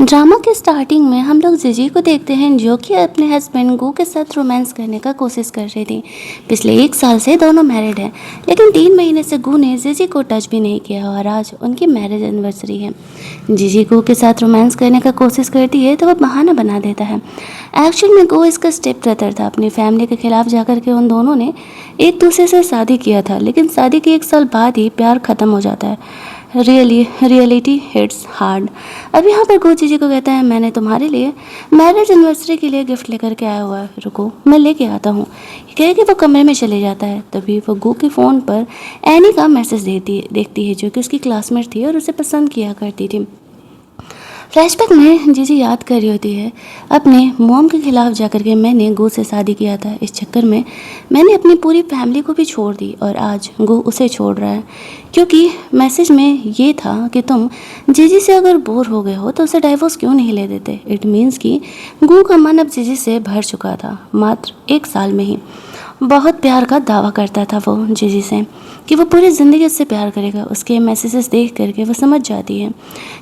Drama के starting में हम लोग जिजी को देखते हैं जो कि अपने हस्बैंड गू के साथ रोमांस करने का कोशिश कर रही थी। पिछले 1 साल से दोनों मैरिड हैं, लेकिन 3 महीने से गू ने जिजी को टच भी नहीं किया और आज उनकी मैरिज एनिवर्सरी है। जिजी गू के साथ रोमांस करने का कोशिश करती है तो वह बहाना बना देता है। एक्चुअल में गू इसका स्टेप ब्रदर था। अपनी फैमिली के खिलाफ जाकर के उन दोनों ने एक दूसरे से शादी किया था, लेकिन शादी के 1 साल बाद ही प्यार ख़त्म हो जाता है। Reality hits hard. अब यहाँ पर गो जीजी को कहता है, मैंने तुम्हारे लिए मैरिज एनिवर्सरी के लिए गिफ्ट लेकर के आया हुआ है, रुको मैं लेके आता हूँ। कह के वो कमरे में चले जाता है। तभी वो गो के फ़ोन पर एनी का मैसेज देखती है जो कि उसकी क्लासमेट थी और उसे पसंद किया करती थी। फ्लैशबैक में जीजी याद कर रही होती है अपने मॉम के खिलाफ जाकर के मैंने गो से शादी किया था, इस चक्कर में मैंने अपनी पूरी फैमिली को भी छोड़ दी और आज गो उसे छोड़ रहा है, क्योंकि मैसेज में ये था कि तुम जीजी से अगर बोर हो गए हो तो उसे डाइवोर्स क्यों नहीं ले देते। इट मीन्स कि गो का मन अब जीजी से भर चुका था मात्र 1 साल में ही। बहुत प्यार का दावा करता था वो जीजी से कि वो पूरी ज़िंदगी उससे प्यार करेगा। उसके मैसेजेस देख करके वो समझ जाती है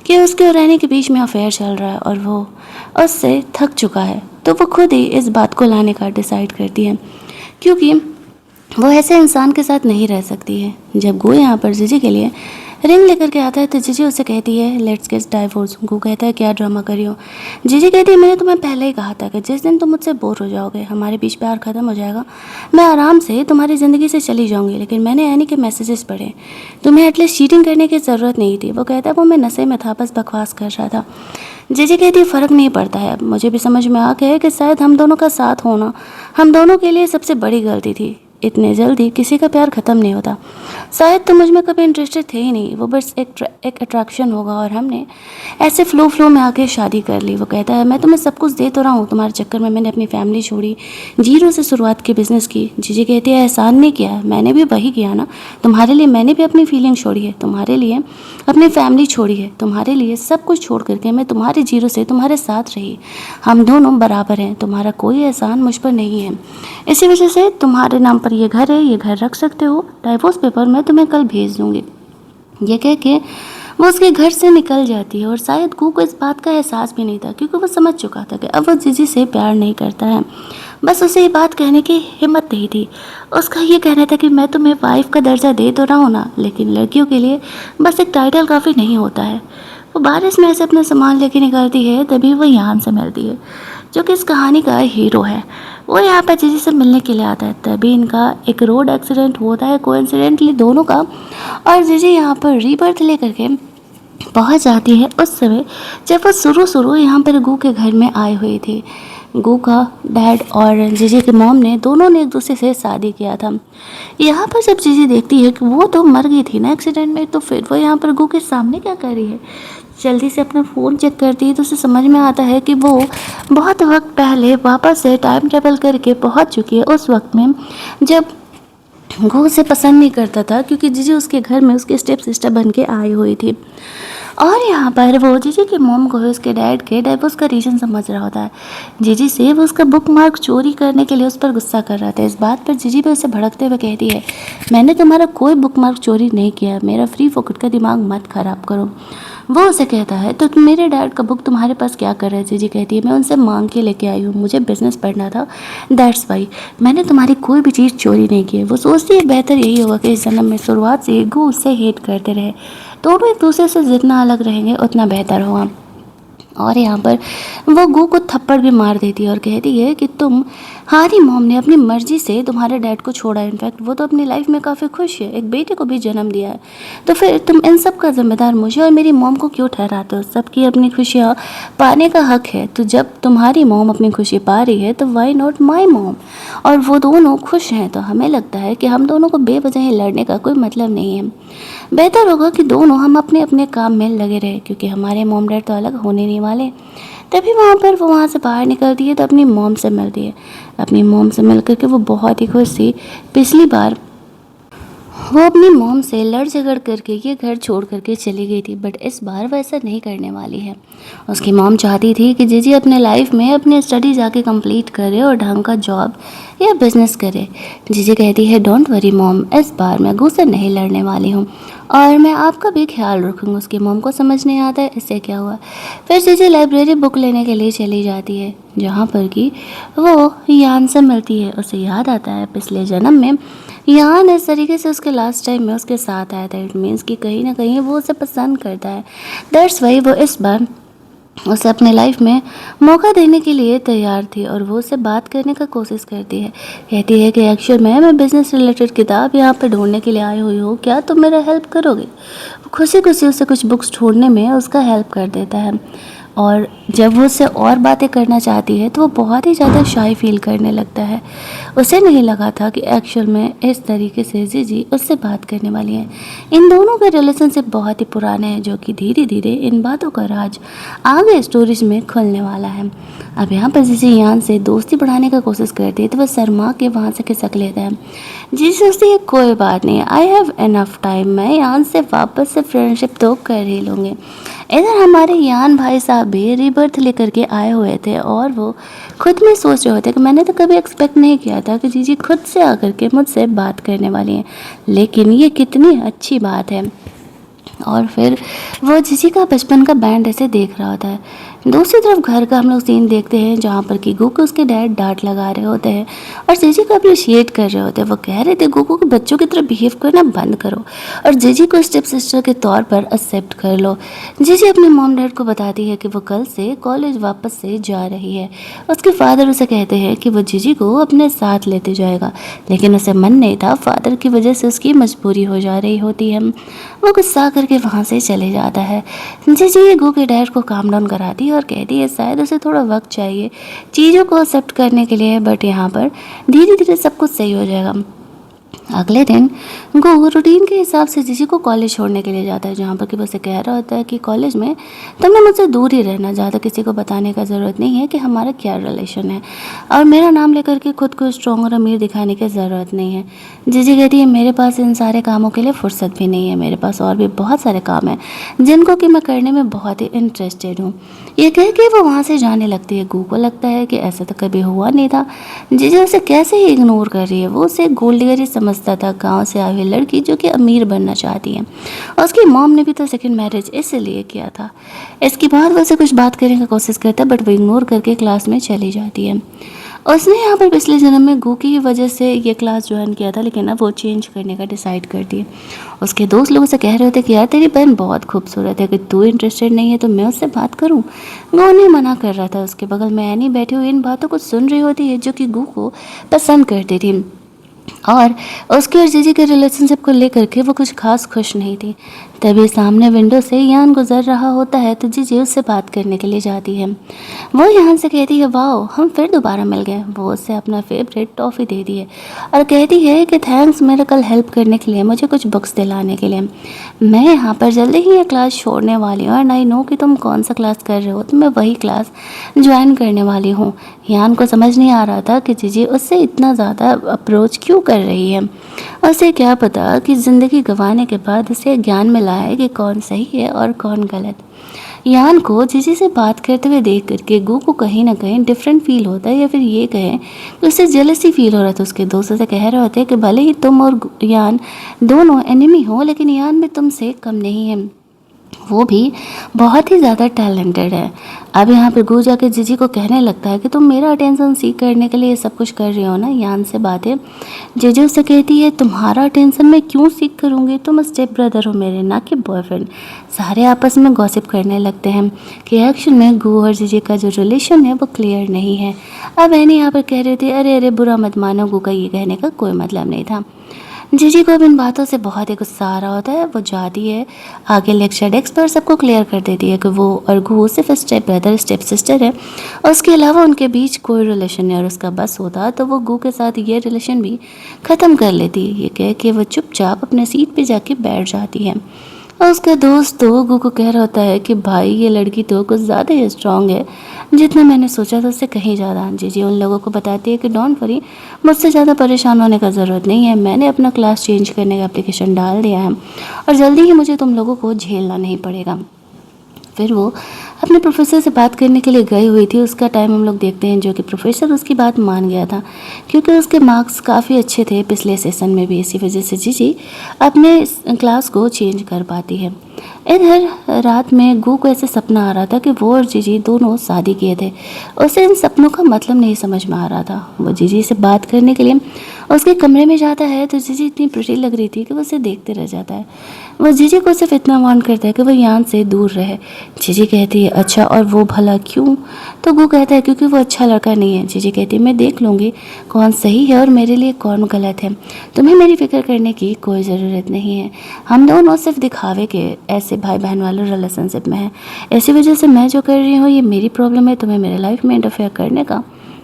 कि उसके और रहने के बीच में अफेयर चल रहा है और वो उससे थक चुका है। तो वो खुद ही इस बात को लाने का डिसाइड करती है, क्योंकि वो ऐसे इंसान के साथ नहीं रह सकती है। जब गो यहाँ पर जीजी के लिए रिंग लेकर के आता है तो जीजी उसे कहती है, लेट्स गेट डाइवोर्स। गो कहता है, क्या ड्रामा करी हो। जीजी कहती है, मैंने तुम्हें पहले ही कहा था कि जिस दिन तुम मुझसे बोर हो जाओगे, हमारे बीच प्यार ख़त्म हो जाएगा, मैं आराम से तुम्हारी ज़िंदगी से चली जाऊँगी। लेकिन मैंने एनी के मैसेजेस पढ़े, तुम्हें एटलीस्ट चीटिंग करने की ज़रूरत नहीं थी। वो कहता है, वो मैं नशे में था, बस बकवास कर रहा था। जीजी कहती है, फ़र्क नहीं पड़ता है, अब मुझे भी समझ में आ गया है कि शायद हम दोनों का साथ होना हम दोनों के लिए सबसे बड़ी गलती थी। इतने जल्दी किसी का प्यार ख़त्म नहीं होता। शायद तुम मुझ में कभी इंटरेस्टेड थे ही नहीं, वो बस एक अट्रैक्शन होगा और हमने ऐसे फ्लो में आके शादी कर ली। वो कहता है, मैं तुम्हें सब कुछ दे तो रहा हूँ, तुम्हारे चक्कर में मैंने अपनी फैमिली छोड़ी, जीरो से शुरुआत की बिज़नेस की। जीजी कहती है, एहसान नहीं किया, मैंने भी वही किया ना, तुम्हारे लिए मैंने भी अपनी फीलिंग छोड़ी है, तुम्हारे लिए अपनी फैमिली छोड़ी है, तुम्हारे लिए सब कुछ छोड़ करके मैं तुम्हारे जीरो से तुम्हारे साथ रही। हम दोनों बराबर हैं, तुम्हारा कोई एहसान मुझ पर नहीं है। इसी वजह से तुम्हारे नाम पर ये घर है, ये घर रख सकते हो, डाइवोर्स पेपर मैं तुम्हें कल भेज दूँगी। ये कह के वो उसके घर से निकल जाती है और शायद गू को इस बात का एहसास भी नहीं था, क्योंकि वो समझ चुका था कि अब वो जीजी से प्यार नहीं करता है। बस उसे ये बात कहने की हिम्मत नहीं थी। उसका ये कहना था कि मैं तुम्हें वाइफ का दर्जा दे तो रहा हूँ ना, लेकिन लड़कियों के लिए बस एक टाइटल काफ़ी नहीं होता है। वो बारिश में से अपना सामान लेके निकलती है, तभी वो यान से मिलती है जो कि इस कहानी का हीरो है। वो यहाँ पर जीजी से मिलने के लिए आता है, तभी इनका एक रोड एक्सीडेंट होता है कोइंसिडेंटली दोनों का, और जीजी यहाँ पर रीबर्थ लेकर के पहुँच जाती है उस समय जब वो शुरू यहाँ पर गू के घर में आए हुए थे। गू का डैड और जीजी के मॉम ने दोनों ने एक दूसरे से शादी किया था। यहाँ पर जब जीजी देखती है कि वो तो मर गई थी ना एक्सीडेंट में, तो फिर वो यहाँ पर गू के सामने क्या कर रही है। जल्दी से अपना फ़ोन चेक करती है तो उसे समझ में आता है कि वो बहुत वक्त पहले वापस से टाइम ट्रेवल करके पहुँच चुकी है उस वक्त में जब गो उसे पसंद नहीं करता था, क्योंकि जीजी उसके घर में उसके स्टेप सिस्टर बन के आई हुई थी। और यहाँ पर वो जीजी के मॉम को उसके डैड के डाइवोर्स का रीज़न समझ रहा होता है। जीजी से वो उसका बुक मार्क चोरी करने के लिए उस पर गुस्सा कर रहा था। इस बात पर जीजी भी उसे भड़कते हुए कहती है, मैंने तुम्हारा कोई बुक मार्क चोरी नहीं किया, मेरा फ्री फोकट का दिमाग मत ख़राब करो। वो उसे कहता है, तो मेरे डैड का बुक तुम्हारे पास क्या कर रहा है। जीजी कहती है, मैं उनसे मांग के लेके आई हूँ, मुझे बिजनेस पढ़ना था, दैट्स वाई, मैंने तुम्हारी कोई भी चीज़ चोरी नहीं की है। वो सोचती है बेहतर यही होगा कि इस जन्म में शुरुआत से गो उससे हेट करते रहे, दोनों एक दूसरे से जितना अलग रहेंगे उतना बेहतर होगा। और यहाँ पर वो गू को थप्पड़ भी मार देती है और कहती है कि तुम्हारी मॉम ने अपनी मर्जी से तुम्हारे डैड को छोड़ा है, इनफैक्ट वो तो अपनी लाइफ में काफ़ी खुश है, एक बेटे को भी जन्म दिया है, तो फिर तुम इन सब का जिम्मेदार मुझे और मेरी मॉम को क्यों ठहराते हो। सबकी अपनी खुशियाँ पाने का हक है, तो जब तुम्हारी मॉम अपनी खुशी पा रही है तो वाई नॉट माई मॉम, और वो दोनों खुश हैं, तो हमें लगता है कि हम दोनों को बेवजह लड़ने का कोई मतलब नहीं है। बेहतर होगा कि दोनों हम अपने अपने काम में लगे रहे, क्योंकि हमारे मॉम डैड तो अलग होने नहीं वाले। तभी वहाँ पर वो वहाँ से बाहर निकलती है तो अपनी मॉम से मिलती है। अपनी मॉम से मिल करके वो बहुत ही खुश थी। पिछली बार वो अपनी मॉम से लड़ झगड़ करके ये घर छोड़ करके चली गई थी, बट इस बार वो ऐसा नहीं करने वाली है। उसकी मॉम चाहती थी कि जीजी अपने लाइफ में अपनी स्टडी जाके कंप्लीट करे और ढंग का जॉब या बिजनेस करे। जीजी कहती है, डोंट वरी मॉम, इस बार मैं गू से नहीं लड़ने वाली हूँ और मैं आपका भी ख्याल रखूँगा। उसकी मॉम को समझ नहीं आता है इससे क्या हुआ। फिर जीजी लाइब्रेरी बुक लेने के लिए चली जाती है, जहाँ पर कि वो यान से मिलती है। उसे याद आता है पिछले जन्म में यान इस तरीके से उसके लास्ट टाइम में उसके साथ आया था। इट मीन्स कि कहीं ना कहीं वो उसे पसंद करता है। दैट्स वाई वो इस बार उसे अपने लाइफ में मौका देने के लिए तैयार थी और वो उससे बात करने का कोशिश करती है। कहती है कि एक्चुअल में मैं बिज़नेस रिलेटेड किताब यहाँ पे ढूंढने के लिए आई हुई हूँ, क्या तुम मेरा हेल्प करोगे। वो खुशी खुशी उसे कुछ बुक्स ढूंढने में उसका हेल्प कर देता है। और जब वो उससे और बातें करना चाहती है तो वो बहुत ही ज़्यादा शाई फील करने लगता है। उसे नहीं लगा था कि एक्चुअल में इस तरीके से जीजी उससे बात करने वाली है। इन दोनों के रिलेशनशिप बहुत ही पुराने हैं, जो कि धीरे धीरे इन बातों का राज आगे स्टोरीज में खुलने वाला है। अब यहाँ पर जीजी यान से दोस्ती बढ़ाने का कोशिश करती है तो वह शर्मा के वहाँ से खिसक लेता है। जीजी सोचती है कोई बात नहीं, आई हैव इनफ टाइम, मैं यान से वापस से फ्रेंडशिप तो कर ही लूँगी। इधर हमारे यान भाई साहब भी रीबर्थ लेकर के आए हुए थे और वो खुद में सोच रहे होते कि मैंने तो कभी एक्सपेक्ट नहीं किया था कि जीजी खुद से आकर के मुझसे बात करने वाली हैं, लेकिन ये कितनी अच्छी बात है। और फिर वो जीजी का बचपन का बैंड ऐसे देख रहा होता है। दूसरी तरफ घर का हम लोग सीन देखते हैं, जहाँ पर कि गुकु उसके डैड डांट लगा रहे होते हैं और जीजी को अप्रिशिएट कर रहे होते हैं। वो कह रहे थे गुकु को बच्चों की तरह बिहेव करना बंद करो और जीजी को स्टेप सिस्टर के तौर पर एक्सेप्ट कर लो। जीजी अपने मॉम डैड को बताती है कि वो कल से कॉलेज वापस से जा रही है। उसके फादर उसे कहते हैं कि वो जीजी को अपने साथ लेते जाएगा, लेकिन उसे मन नहीं था। फादर की वजह से उसकी मजबूरी हो जा रही होती है। वो गुस्सा करके वहाँ से चले जाता है। जीजी गु के डैड को काम डाउन कराती है और कहती है शायद उसे थोड़ा वक्त चाहिए चीज़ों को एक्सेप्ट करने के लिए, बट यहाँ पर धीरे धीरे सब कुछ सही हो जाएगा। अगले दिन गो रूटीन के हिसाब से जीजी को कॉलेज छोड़ने के लिए जाता है, जहाँ पर कि वो उसे कह रहा होता है कि कॉलेज में तुमने मुझसे दूर ही रहना, ज़्यादा किसी को बताने का ज़रूरत नहीं है कि हमारा क्या रिलेशन है, और मेरा नाम लेकर के खुद को स्ट्रॉन्ग और अमीर दिखाने की ज़रूरत नहीं है। जीजी कहती है मेरे पास इन सारे कामों के लिए फुर्सत भी नहीं है, मेरे पास और भी बहुत सारे काम हैं जिनको कि मैं करने में बहुत ही इंटरेस्टेड हूँ। ये कह के वो वहाँ से जाने लगती है। गू को लगता है कि ऐसा तो कभी हुआ नहीं था, जीजी उसे कैसे ही इग्नोर कर रही है। वो उसे गोल्ड डिगर ही समझता था, गांव से आई हुई लड़की जो कि अमीर बनना चाहती है। और उसकी मॉम ने भी तो सेकंड मैरिज इसलिए किया था। इसके बाद वो उसे कुछ बात करने की कोशिश करता है, बट वो इग्नोर करके क्लास में चली जाती है। उसने यहाँ पर पिछले जन्म में गू की वजह से ये क्लास ज्वाइन किया था, लेकिन अब वो चेंज करने का डिसाइड करती है। उसके दोस्त लोग उसे कह रहे होते कि यार तेरी बहन बहुत खूबसूरत है, कि तू इंटरेस्टेड नहीं है तो मैं उससे बात करूँ। गू उन्हें मना कर रहा था। उसके बगल में एनी बैठी हुई इन बातों को सुन रही होती है, जो कि गू को पसंद करती थी। और उसके और जीजी के रिलेशनशिप को लेकर के वो कुछ खास खुश नहीं थी। तभी सामने विंडो से यान गुजर रहा होता है तो जीजी उससे बात करने के लिए जाती है। वो यान से कहती है वाओ हम फिर दोबारा मिल गए। वो उससे अपना फेवरेट टॉफ़ी दे दी है और कहती है कि थैंक्स मेरा कल हेल्प करने के लिए, मुझे कुछ बुक्स दिलाने के लिए। मैं यहाँ पर जल्दी ही ये क्लास छोड़ने वाली हूँ और आई नो कि तुम कौन सा क्लास कर रहे हो, तो मैं वही क्लास ज्वाइन करने वाली हूँ। यान को समझ नहीं आ रहा था कि जीजी उससे इतना ज़्यादा अप्रोच क्यों कर रही है। उसे क्या पता कि ज़िंदगी गंवाने के बाद उसे ज्ञान मिला है कि कौन सही है और कौन गलत। यान को जीजी से बात करते हुए देख करके गू को कहीं ना कहीं डिफरेंट फील होता है, या फिर ये कहें कि उसे जेलसी फील हो रहा था। उसके दोस्तों से कह रहे होते हैं कि भले ही तुम और यान दोनों एनिमी हो, लेकिन यान भी तुमसे कम नहीं है, वो भी बहुत ही ज़्यादा टैलेंटेड है। अब यहाँ पे गू जाके जीजी को कहने लगता है कि तुम मेरा अटेंशन सीख करने के लिए ये सब कुछ कर रही हो ना। यान से बातें जीजी उससे कहती है तुम्हारा अटेंशन मैं क्यों सीख करूँगी, तुम स्टेप ब्रदर हो मेरे, ना कि बॉयफ्रेंड। सारे आपस में गॉसिप करने लगते हैं कि एक्चुअल में गू और जीजी का जो रिलेशन है वो क्लियर नहीं है। अब एनी यहाँ पर कह रही थी अरे अरे बुरा मत मानो, गू का ये कहने का कोई मतलब नहीं था। जीजी को अब इन बातों से बहुत ही गुस्सा आ रहा होता है। वो जाती है आगे लेक्चर डेस्क पर सबको क्लियर कर देती है कि वो और गू सिर्फ स्टेप ब्रदर स्टेप सिस्टर है, उसके अलावा उनके बीच कोई रिलेशन नहीं। और उसका बस होता तो वो गू के साथ ये रिलेशन भी ख़त्म कर लेती। ये कह के वो चुपचाप अपने सीट पे जाके बैठ जाती है। और उसका दोस्त तो गू को कह रहा होता है कि भाई ये लड़की तो कुछ ज़्यादा ही स्ट्रांग है, जितना मैंने सोचा था उससे कहीं ज़्यादा। जीजी उन लोगों को बताती है कि डोंट वरी, मुझसे ज़्यादा परेशान होने का ज़रूरत नहीं है, मैंने अपना क्लास चेंज करने का एप्लीकेशन डाल दिया है और जल्दी ही मुझे तुम लोगों को झेलना नहीं पड़ेगा। फिर वो अपने प्रोफेसर से बात करने के लिए गई हुई थी। उसका टाइम हम लोग देखते हैं, जो कि प्रोफेसर उसकी बात मान गया था क्योंकि उसके मार्क्स काफ़ी अच्छे थे पिछले सेशन में भी। इसी वजह से जीजी अपने क्लास को चेंज कर पाती है। इधर रात में गू को ऐसे सपना आ रहा था कि वो और जीजी दोनों शादी किए थे। उसे इन सपनों का मतलब नहीं समझ में आ रहा था। वो जीजी से बात करने के लिए उसके कमरे में जाता है तो जीजी इतनी प्रिटी लग रही थी कि वो उसे देखते रह जाता है। वो जीजी को सिर्फ इतना वार्न करता है कि वो यान से दूर रहे। जीजी कहती है अच्छा, और वो भला क्यों? तो गू कहता है क्योंकि वो अच्छा लड़का नहीं है। जीजी कहती है मैं देख लूँगी कौन सही है और मेरे लिए कौन गलत है। तुम्हें मेरी फिक्र करने की कोई ज़रूरत नहीं है। हम दोनों सिर्फ दिखावे के ऐसे भाई बहन वाले रिलेशनशिप में हैं। इसी वजह से मैं जो कर रही हूँ ये मेरी प्रॉब्लम है। तुम्हें मेरे लाइफ में इंटरफेयर करने का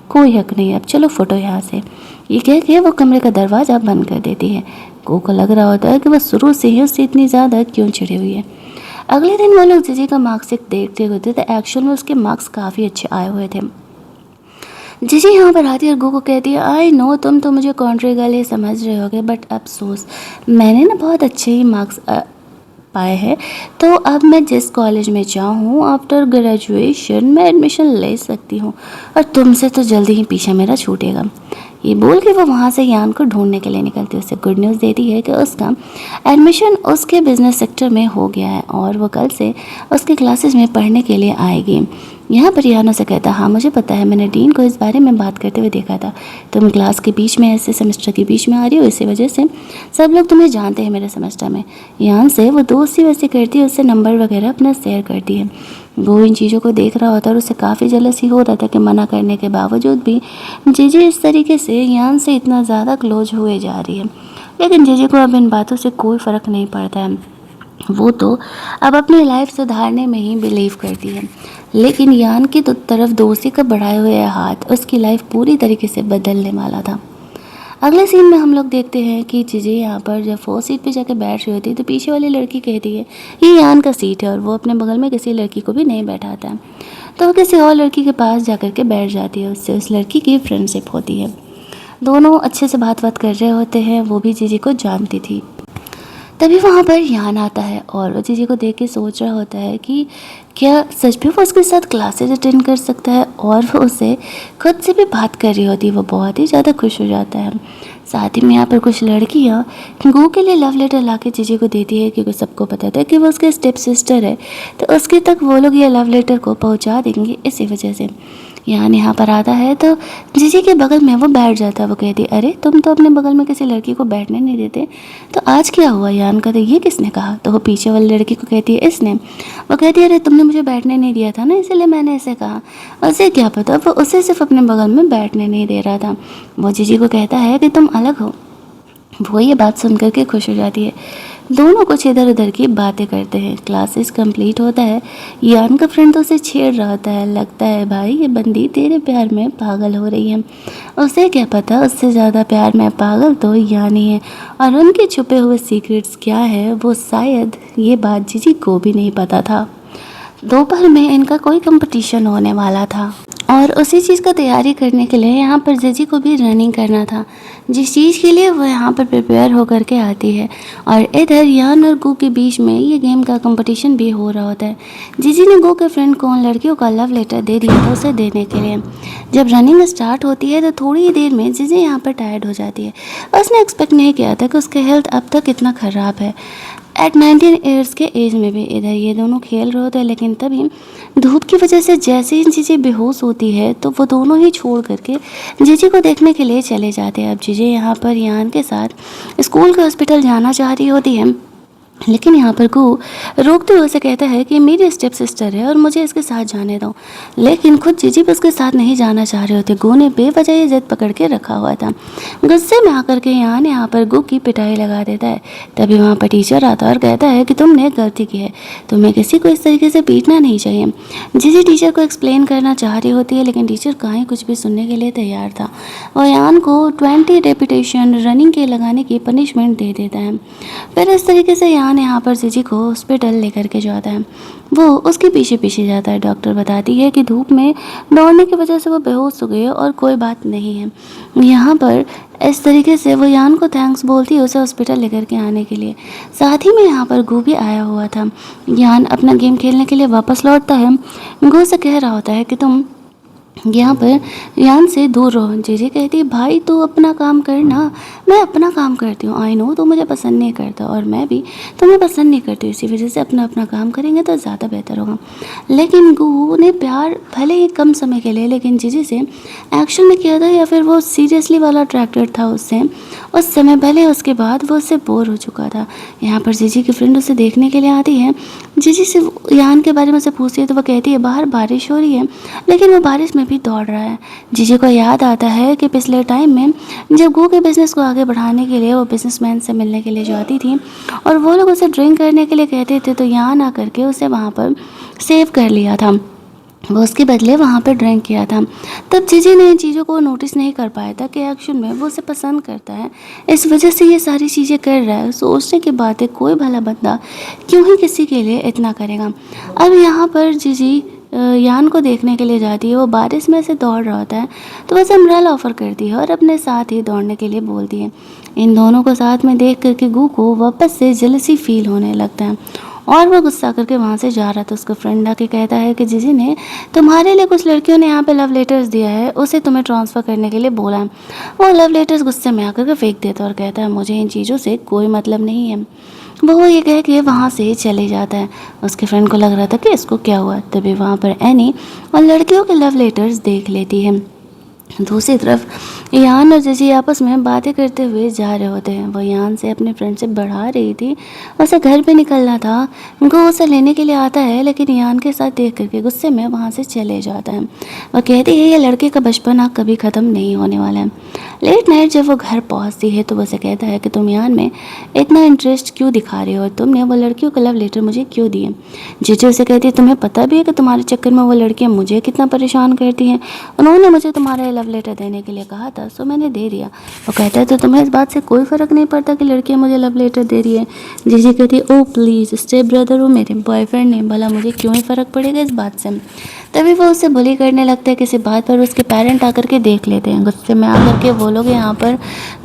कोई हक नहीं है। अब चलो फोटो यहाँ से। ये कह के वो कमरे का दरवाज़ा बंद कर देती है। को लग रहा होता है कि वह शुरू से ही उससे इतनी ज़्यादा क्यों चिढ़ी हुई है। अगले दिन वो लोग जीजी का मार्क्स देखते होते तो एक्चुअल में उसके मार्क्स काफ़ी अच्छे आए हुए थे। जीजी यहाँ पर आती है और गो को कहती है आई नो तुम तो मुझे कॉन्ट्री गले समझ रहे होगे, बट अफसोस मैंने ना बहुत अच्छे ही मार्क्स पाए हैं, तो अब मैं जिस कॉलेज में चाहूँ आफ्टर ग्रेजुएशन मैं एडमिशन ले सकती हूँ और तुमसे तो जल्दी ही पीछा मेरा छूटेगा। ये बोल के वो वहाँ से यान को ढूंढने के लिए निकलती है। उसे गुड न्यूज़ देती है कि उसका एडमिशन उसके बिजनेस सेक्टर में हो गया है और वो कल से उसके क्लासेस में पढ़ने के लिए आएगी। यहाँ पर यान उसे कहता हाँ मुझे पता है, मैंने डीन को इस बारे में बात करते हुए देखा था। तुम क्लास के बीच में ऐसे सेमेस्टर के बीच में आ रही हो, इसी वजह से सब लोग तुम्हें जानते हैं मेरे सेमेस्टर में। यान से वो दोस्ती वैसे करती है, उससे नंबर वगैरह अपना शेयर करती है। वो इन चीज़ों को देख रहा होता है और उसे काफ़ी जेलसी हो रहा था कि मना करने के बावजूद भी जीजी इस तरीके से यान से इतना ज़्यादा क्लोज हुए जा रही है। लेकिन जीजी को अब इन बातों से कोई फ़र्क नहीं पड़ता है। वो तो अब अपनी लाइफ सुधारने में ही बिलीव करती है। लेकिन यान की तो तरफ दोस्ती का बढ़ाए हुए हाथ उसकी लाइफ पूरी तरीके से बदलने वाला था। अगले सीन में हम लोग देखते हैं कि जीजी यहाँ पर जब फोर्थ सीट पे जाकर बैठ रही होती है तो पीछे वाली लड़की कहती है ये यान का सीट है और वो अपने बगल में किसी लड़की को भी नहीं बैठाता है। तो वो किसी और लड़की के पास जाकर के बैठ जाती है। उससे उस लड़की की फ्रेंडशिप होती है। दोनों अच्छे से बात कर रहे होते हैं। वो भी जीजी को जानती थी। तभी वहाँ पर यान आता है और वो जीजी को देख के सोच रहा होता है कि क्या सच में वो उसके साथ क्लासेस अटेंड कर सकता है, और वो उसे खुद से भी बात कर रही होती है। वो बहुत ही ज़्यादा खुश हो जाता है। साथ ही में यहाँ पर कुछ लड़कियाँ गो के लिए लव लेटर ला के जीजी को देती है क्योंकि सबको पता था कि वो उसके स्टेप सिस्टर है, तो उसके तक वो लोग ये लव लेटर को पहुँचा देंगे। इसी वजह से यान यहाँ पर आता है तो जीजी के बगल में वो बैठ जाता है। वो कहती है अरे तुम तो अपने बगल में किसी लड़की को बैठने नहीं देते, तो आज क्या हुआ? यान कहते ये किसने कहा? तो वो पीछे वाली लड़की को कहती है इसने। वो कहती है अरे तुमने मुझे बैठने नहीं दिया था ना, इसलिए मैंने ऐसे कहा। उसे क्या पता, वो उसे सिर्फ अपने बगल में बैठने नहीं दे रहा था। वो जीजी को कहता है कि तुम अलग हो। वो ये बात सुन करके खुश हो जाती है। दोनों कुछ इधर उधर की बातें करते हैं। क्लासेस कंप्लीट होता है। यान का फ्रेंड तो उसे छेड़ रहा होता है। लगता है भाई ये बंदी तेरे प्यार में पागल हो रही है। उसे क्या पता उससे ज़्यादा प्यार में पागल तो यान ही है, और उनके छुपे हुए सीक्रेट्स क्या है वो शायद ये बात जीजी को भी नहीं पता था। दोपहर में इनका कोई कंपटीशन होने वाला था और उसी चीज़ का तैयारी करने के लिए यहाँ पर जीजी को भी रनिंग करना था, जिस चीज़ के लिए वो यहाँ पर प्रिपेयर होकर के आती है। और इधर यान और गो के बीच में ये गेम का कंपटीशन भी हो रहा होता है। जीजी ने गो के फ्रेंड को उन लड़कियों का लव लेटर दे दिया था उसे देने के लिए। जब रनिंग स्टार्ट होती है तो थोड़ी ही देर में जीजी यहाँ पर टायर्ड हो जाती है। उसने एक्सपेक्ट नहीं किया था कि उसका हेल्थ अब तक इतना ख़राब है एट 19 ईयर्स के एज में भी। इधर ये दोनों खेल रहे होते हैं, लेकिन तभी धूप की वजह से जैसे ही जीजी बेहोश होती है तो वो दोनों ही छोड़ करके जीजी को देखने के लिए चले जाते हैं। अब जीजी यहाँ पर यान के साथ स्कूल के हॉस्पिटल जाना चाह रही होती है, लेकिन यहाँ पर गो रोकते हुए उसे कहता है कि मेरी स्टेप सिस्टर है और मुझे इसके साथ जाने दो। लेकिन खुद जीजी भी उसके साथ नहीं जाना चाह रहे होते। गो ने बेवजह ये जिद पकड़ के रखा हुआ था। गुस्से में आकर के यहाँ पर गो की पिटाई लगा देता है। तभी वहाँ पर टीचर आता है और कहता है कि तुमने गलती की है, तुम्हें किसी को इस तरीके से पीटना नहीं चाहिए। जीजी टीचर को एक्सप्लेन करना चाह रही होती है, लेकिन टीचर कहीं कुछ भी सुनने के लिए तैयार था और यान को 20 रेपुटेशन रनिंग के लगाने की पनिशमेंट दे देता है। फिर इस तरीके से यान यहाँ पर जीजी को हॉस्पिटल लेकर के जाता है। वो उसके पीछे पीछे जाता है। डॉक्टर बताती है कि धूप में दौड़ने की वजह से वो बेहोश हो गई है और कोई बात नहीं है। यहाँ पर इस तरीके से वो यान को थैंक्स बोलती है उसे हॉस्पिटल लेकर के आने के लिए। साथ ही में यहाँ पर गू भी आया हुआ था। यान अपना गेम खेलने के लिए वापस लौटता है। गू से कह रहा होता है कि तुम यहाँ पर यान से दूर रहो। जीजी कहती है भाई तू अपना काम करना, मैं अपना काम करती हूँ। आई नो तू मुझे पसंद नहीं करता और मैं भी तुम्हें पसंद नहीं करती, इसी वजह से अपना अपना काम करेंगे तो ज़्यादा बेहतर होगा। लेकिन गू ने प्यार भले ही कम समय के लिए लेकिन जीजी से एक्शन में किया था, या फिर वो सीरियसली वाला अट्रैक्टेड था उससे उस समय, भले उसके बाद वो उससे बोर हो चुका था। यहाँ पर जीजी की फ्रेंड उसे देखने के लिए आती है। जीजी से यान के बारे में उसे पूछती है तो वो कहती है बाहर बारिश हो रही है, लेकिन वो बारिश में भी दौड़ रहा है। जीजी को याद आता है कि पिछले टाइम में जब गू के बिज़नेस को आगे बढ़ाने के लिए वो बिजनेसमैन से मिलने के लिए जाती थी और वो लोग उसे ड्रिंक करने के लिए कहते थे, तो यान आकर के उसे वहाँ पर सेव कर लिया था। वो उसके बदले वहाँ पर ड्रिंक किया था। तब जीजी ने इन चीज़ों को नोटिस नहीं कर पाया था कि एक्शन में वो उसे पसंद करता है, इस वजह से ये सारी चीज़ें कर रहा है। सोचने की बात है, कोई भला बंदा क्यों ही किसी के लिए इतना करेगा। अब यहाँ पर जीजी यान को देखने के लिए जाती है। वो बारिश में से दौड़ रहा होता है तो बस अम्ब्रेला ऑफ़र करती है और अपने साथ ही दौड़ने के लिए बोलती है। इन दोनों को साथ में देख करके गू को वापस से जेलसी फील होने लगता है और वो गुस्सा करके वहाँ से जा रहा था। उसका फ्रेंड आके कहता है कि जीजी ने तुम्हारे लिए कुछ लड़कियों ने यहाँ पे लव लेटर्स दिया है, उसे तुम्हें ट्रांसफ़र करने के लिए बोला है। वो लव लेटर्स गुस्से में आकर के फेंक देता है और कहता है मुझे इन चीज़ों से कोई मतलब नहीं है। वो ये कह के वहाँ से चले जाता है। उसके फ्रेंड को लग रहा था कि इसको क्या हुआ, तभी वहाँ पर एनी और लड़कियों के लव लेटर्स देख लेती है। दूसरी तरफ यान और जीजी आपस में बातें करते हुए जा रहे होते हैं। वो यान से अपनी फ्रेंडशिप बढ़ा रही थी, उसे घर पे निकलना था। वो उसे लेने के लिए आता है लेकिन यान के साथ देख करके गुस्से में वहाँ से चले जाता है। वो कहती है ये लड़के का बचपना कभी ख़त्म नहीं होने वाला है। लेट नाइट जब वो घर पहुँचती है तो वो उसे कहता है कि तुम यान में इतना इंटरेस्ट क्यों दिखा रही हो और तुमने वो लड़कियों के लव लेटर मुझे क्यों दिए। जीजी उसे कहती है तुम्हें पता भी है कि तुम्हारे चक्कर में वो लड़कियाँ मुझे कितना परेशान करती हैं, उन्होंने मुझे तुम्हारा लव लेटर देने के लिए कहा था सो मैंने दे दिया। वो कहता है तो तुम्हें इस बात से कोई फ़र्क नहीं पड़ता कि लड़कियां मुझे लव लेटर दे रही है। जीजी कहती है ओ प्लीज़ स्टेप ब्रदर हो, मेरे बॉयफ्रेंड ने, भला मुझे क्यों ही फ़र्क पड़ेगा इस बात से। तभी वो उससे बुली करने लगता है किसी बात पर। उसके पेरेंट आकर के देख लेते हैं। गुस्से में आकर के वो लोग यहाँ पर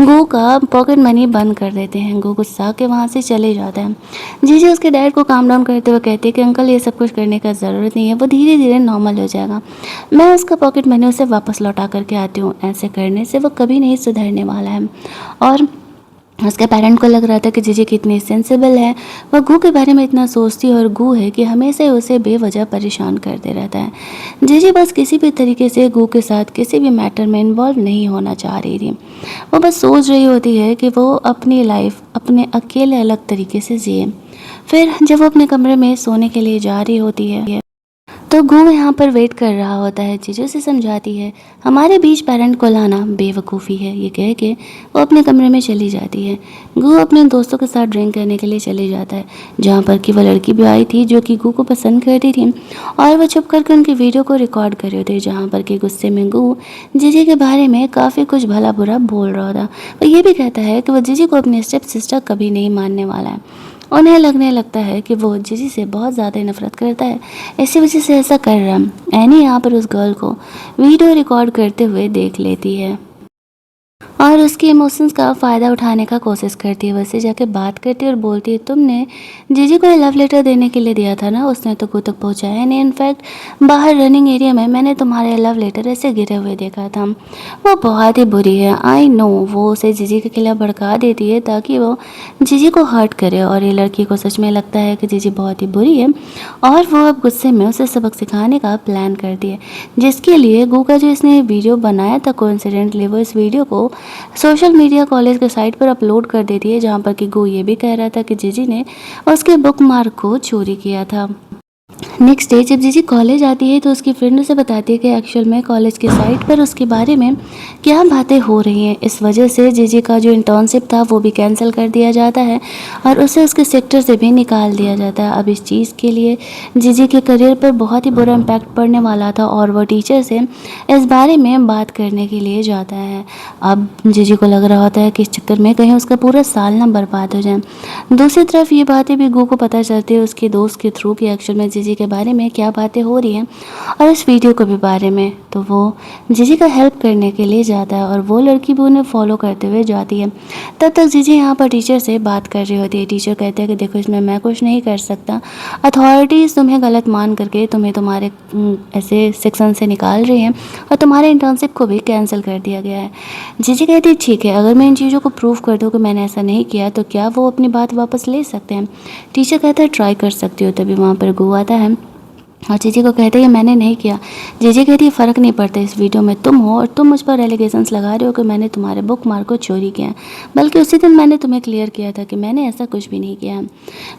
गू का पॉकेट मनी बंद कर देते हैं। गू गुस्सा के वहाँ से चले जाता है। जीजी उसके डैड को काम डाउन करते हुए कहती है कि अंकल ये सब कुछ करने का ज़रूरत नहीं है, वो धीरे धीरे नॉर्मल हो जाएगा, मैं उसका पॉकेट मनी उसे वापस लौटा करके आती हूँ, ऐसे करने से वो कभी नहीं सुधरने वाला है। और उसके पेरेंट को लग रहा था कि जीजी कितनी सेंसिबल है, वह गू के बारे में इतना सोचती है और गू है कि हमेशा उसे बेवजह परेशान करते रहता है। जीजी बस किसी भी तरीके से गू के साथ किसी भी मैटर में इन्वॉल्व नहीं होना चाह रही थी। वो बस सोच रही होती है कि वो अपनी लाइफ अपने अकेले अलग तरीके से जिए। फिर जब वो अपने कमरे में सोने के लिए जा रही होती है तो गू यहाँ पर वेट कर रहा होता है। जीजू से समझाती है हमारे बीच पेरेंट को लाना बेवकूफ़ी है, ये कह के वो अपने कमरे में चली जाती है। गू अपने दोस्तों के साथ ड्रिंक करने के लिए चले जाता है, जहाँ पर कि वह लड़की भी आई थी जो कि गू को पसंद करती थी और वह छुप करके उनकी वीडियो को रिकॉर्ड कर रहे थे, जहाँ पर कि गुस्से में गू जीजी के बारे में काफ़ी कुछ भला बुरा बोल रहा था। वो ये भी कहता है कि वह जीजी को अपनी स्टेप सिस्टर कभी नहीं मानने वाला है। उन्हें लगने लगता है कि वो जीजी से बहुत ज़्यादा नफरत करता है, इसी वजह से ऐसा कर रहा है। एनी यहाँ पर उस गर्ल को वीडियो रिकॉर्ड करते हुए देख लेती है और उसके इमोशंस का फ़ायदा उठाने का कोशिश करती है। वैसे जाके बात करती है और बोलती है तुमने जीजी को लव लेटर देने के लिए दिया था ना, उसने तो खुद तक पहुँचाया नहीं। इनफैक्ट बाहर रनिंग एरिया में मैंने तुम्हारे लव लेटर ऐसे गिरे हुए देखा था। वो बहुत ही बुरी है, आई नो। वो उसे जीजी के खिलाफ भड़का देती है ताकि वो जीजी को हर्ट करे और ये लड़की को सच में लगता है कि जीजी बहुत ही बुरी है और वो अब गुस्से में उसे सबक सिखाने का प्लान करती है, जिसके लिए गू का जो इसने वीडियो बनाया था कोइंसिडेंटली वो इस वीडियो को सोशल मीडिया कॉलेज के साइट पर अपलोड कर देती है, जहाँ पर कि गो ये भी कह रहा था कि जीजी ने उसके बुक मार्क को चोरी किया था। नेक्स्ट डे जब जीजी कॉलेज आती है तो उसकी फ्रेंड उसे बताती है कि एक्चुअल में कॉलेज के साइट पर उसके बारे में क्या बातें हो रही हैं। इस वजह से जीजी का जो इंटर्नशिप था वो भी कैंसिल कर दिया जाता है और उसे उसके सेक्टर से भी निकाल दिया जाता है। अब इस चीज़ के लिए जीजी के करियर पर बहुत ही बुरा इम्पैक्ट पड़ने वाला था और वो टीचर से इस बारे में बात करने के लिए जाता है। अब जीजी को लग रहा होता है कि इस चक्कर में कहीं उसका पूरा साल ना बर्बाद हो जाए। दूसरी तरफ ये बातें भी गू को पता चलती है उसके दोस्त के थ्रू कि एक्चुअल में जीजी के बारे में क्या बातें हो रही हैं और इस वीडियो के भी बारे में। तो वो जीजी का हेल्प करने के लिए जाता है और वो लड़की भी उन्हें फॉलो करते हुए जाती है। तब तक जीजी यहाँ पर टीचर से बात कर रही होती है। टीचर कहते हैं कि देखो इसमें मैं कुछ नहीं कर सकता, अथॉरिटीज़ तुम्हें गलत मान करके तुम्हें तुम्हारे ऐसे सेक्शन से निकाल रही हैं और तुम्हारे इंटर्नशिप को भी कैंसिल कर दिया गया है। जीजी कहती है ठीक है, अगर मैं इन चीज़ों को प्रूव कर दूँ कि मैंने ऐसा नहीं किया तो क्या वो अपनी बात वापस ले सकते हैं। टीचर कहता है ट्राई कर सकती हो। तभी वहाँ पर गू आता है और जीजी को कहते हैं मैंने नहीं किया। जीजी कहती है फ़र्क नहीं पड़ता, इस वीडियो में तुम हो और तुम मुझ पर एलिगेशंस लगा रहे हो कि मैंने तुम्हारे बुक मार्क को चोरी किया है, बल्कि उसी दिन मैंने तुम्हें क्लियर किया था कि मैंने ऐसा कुछ भी नहीं किया है।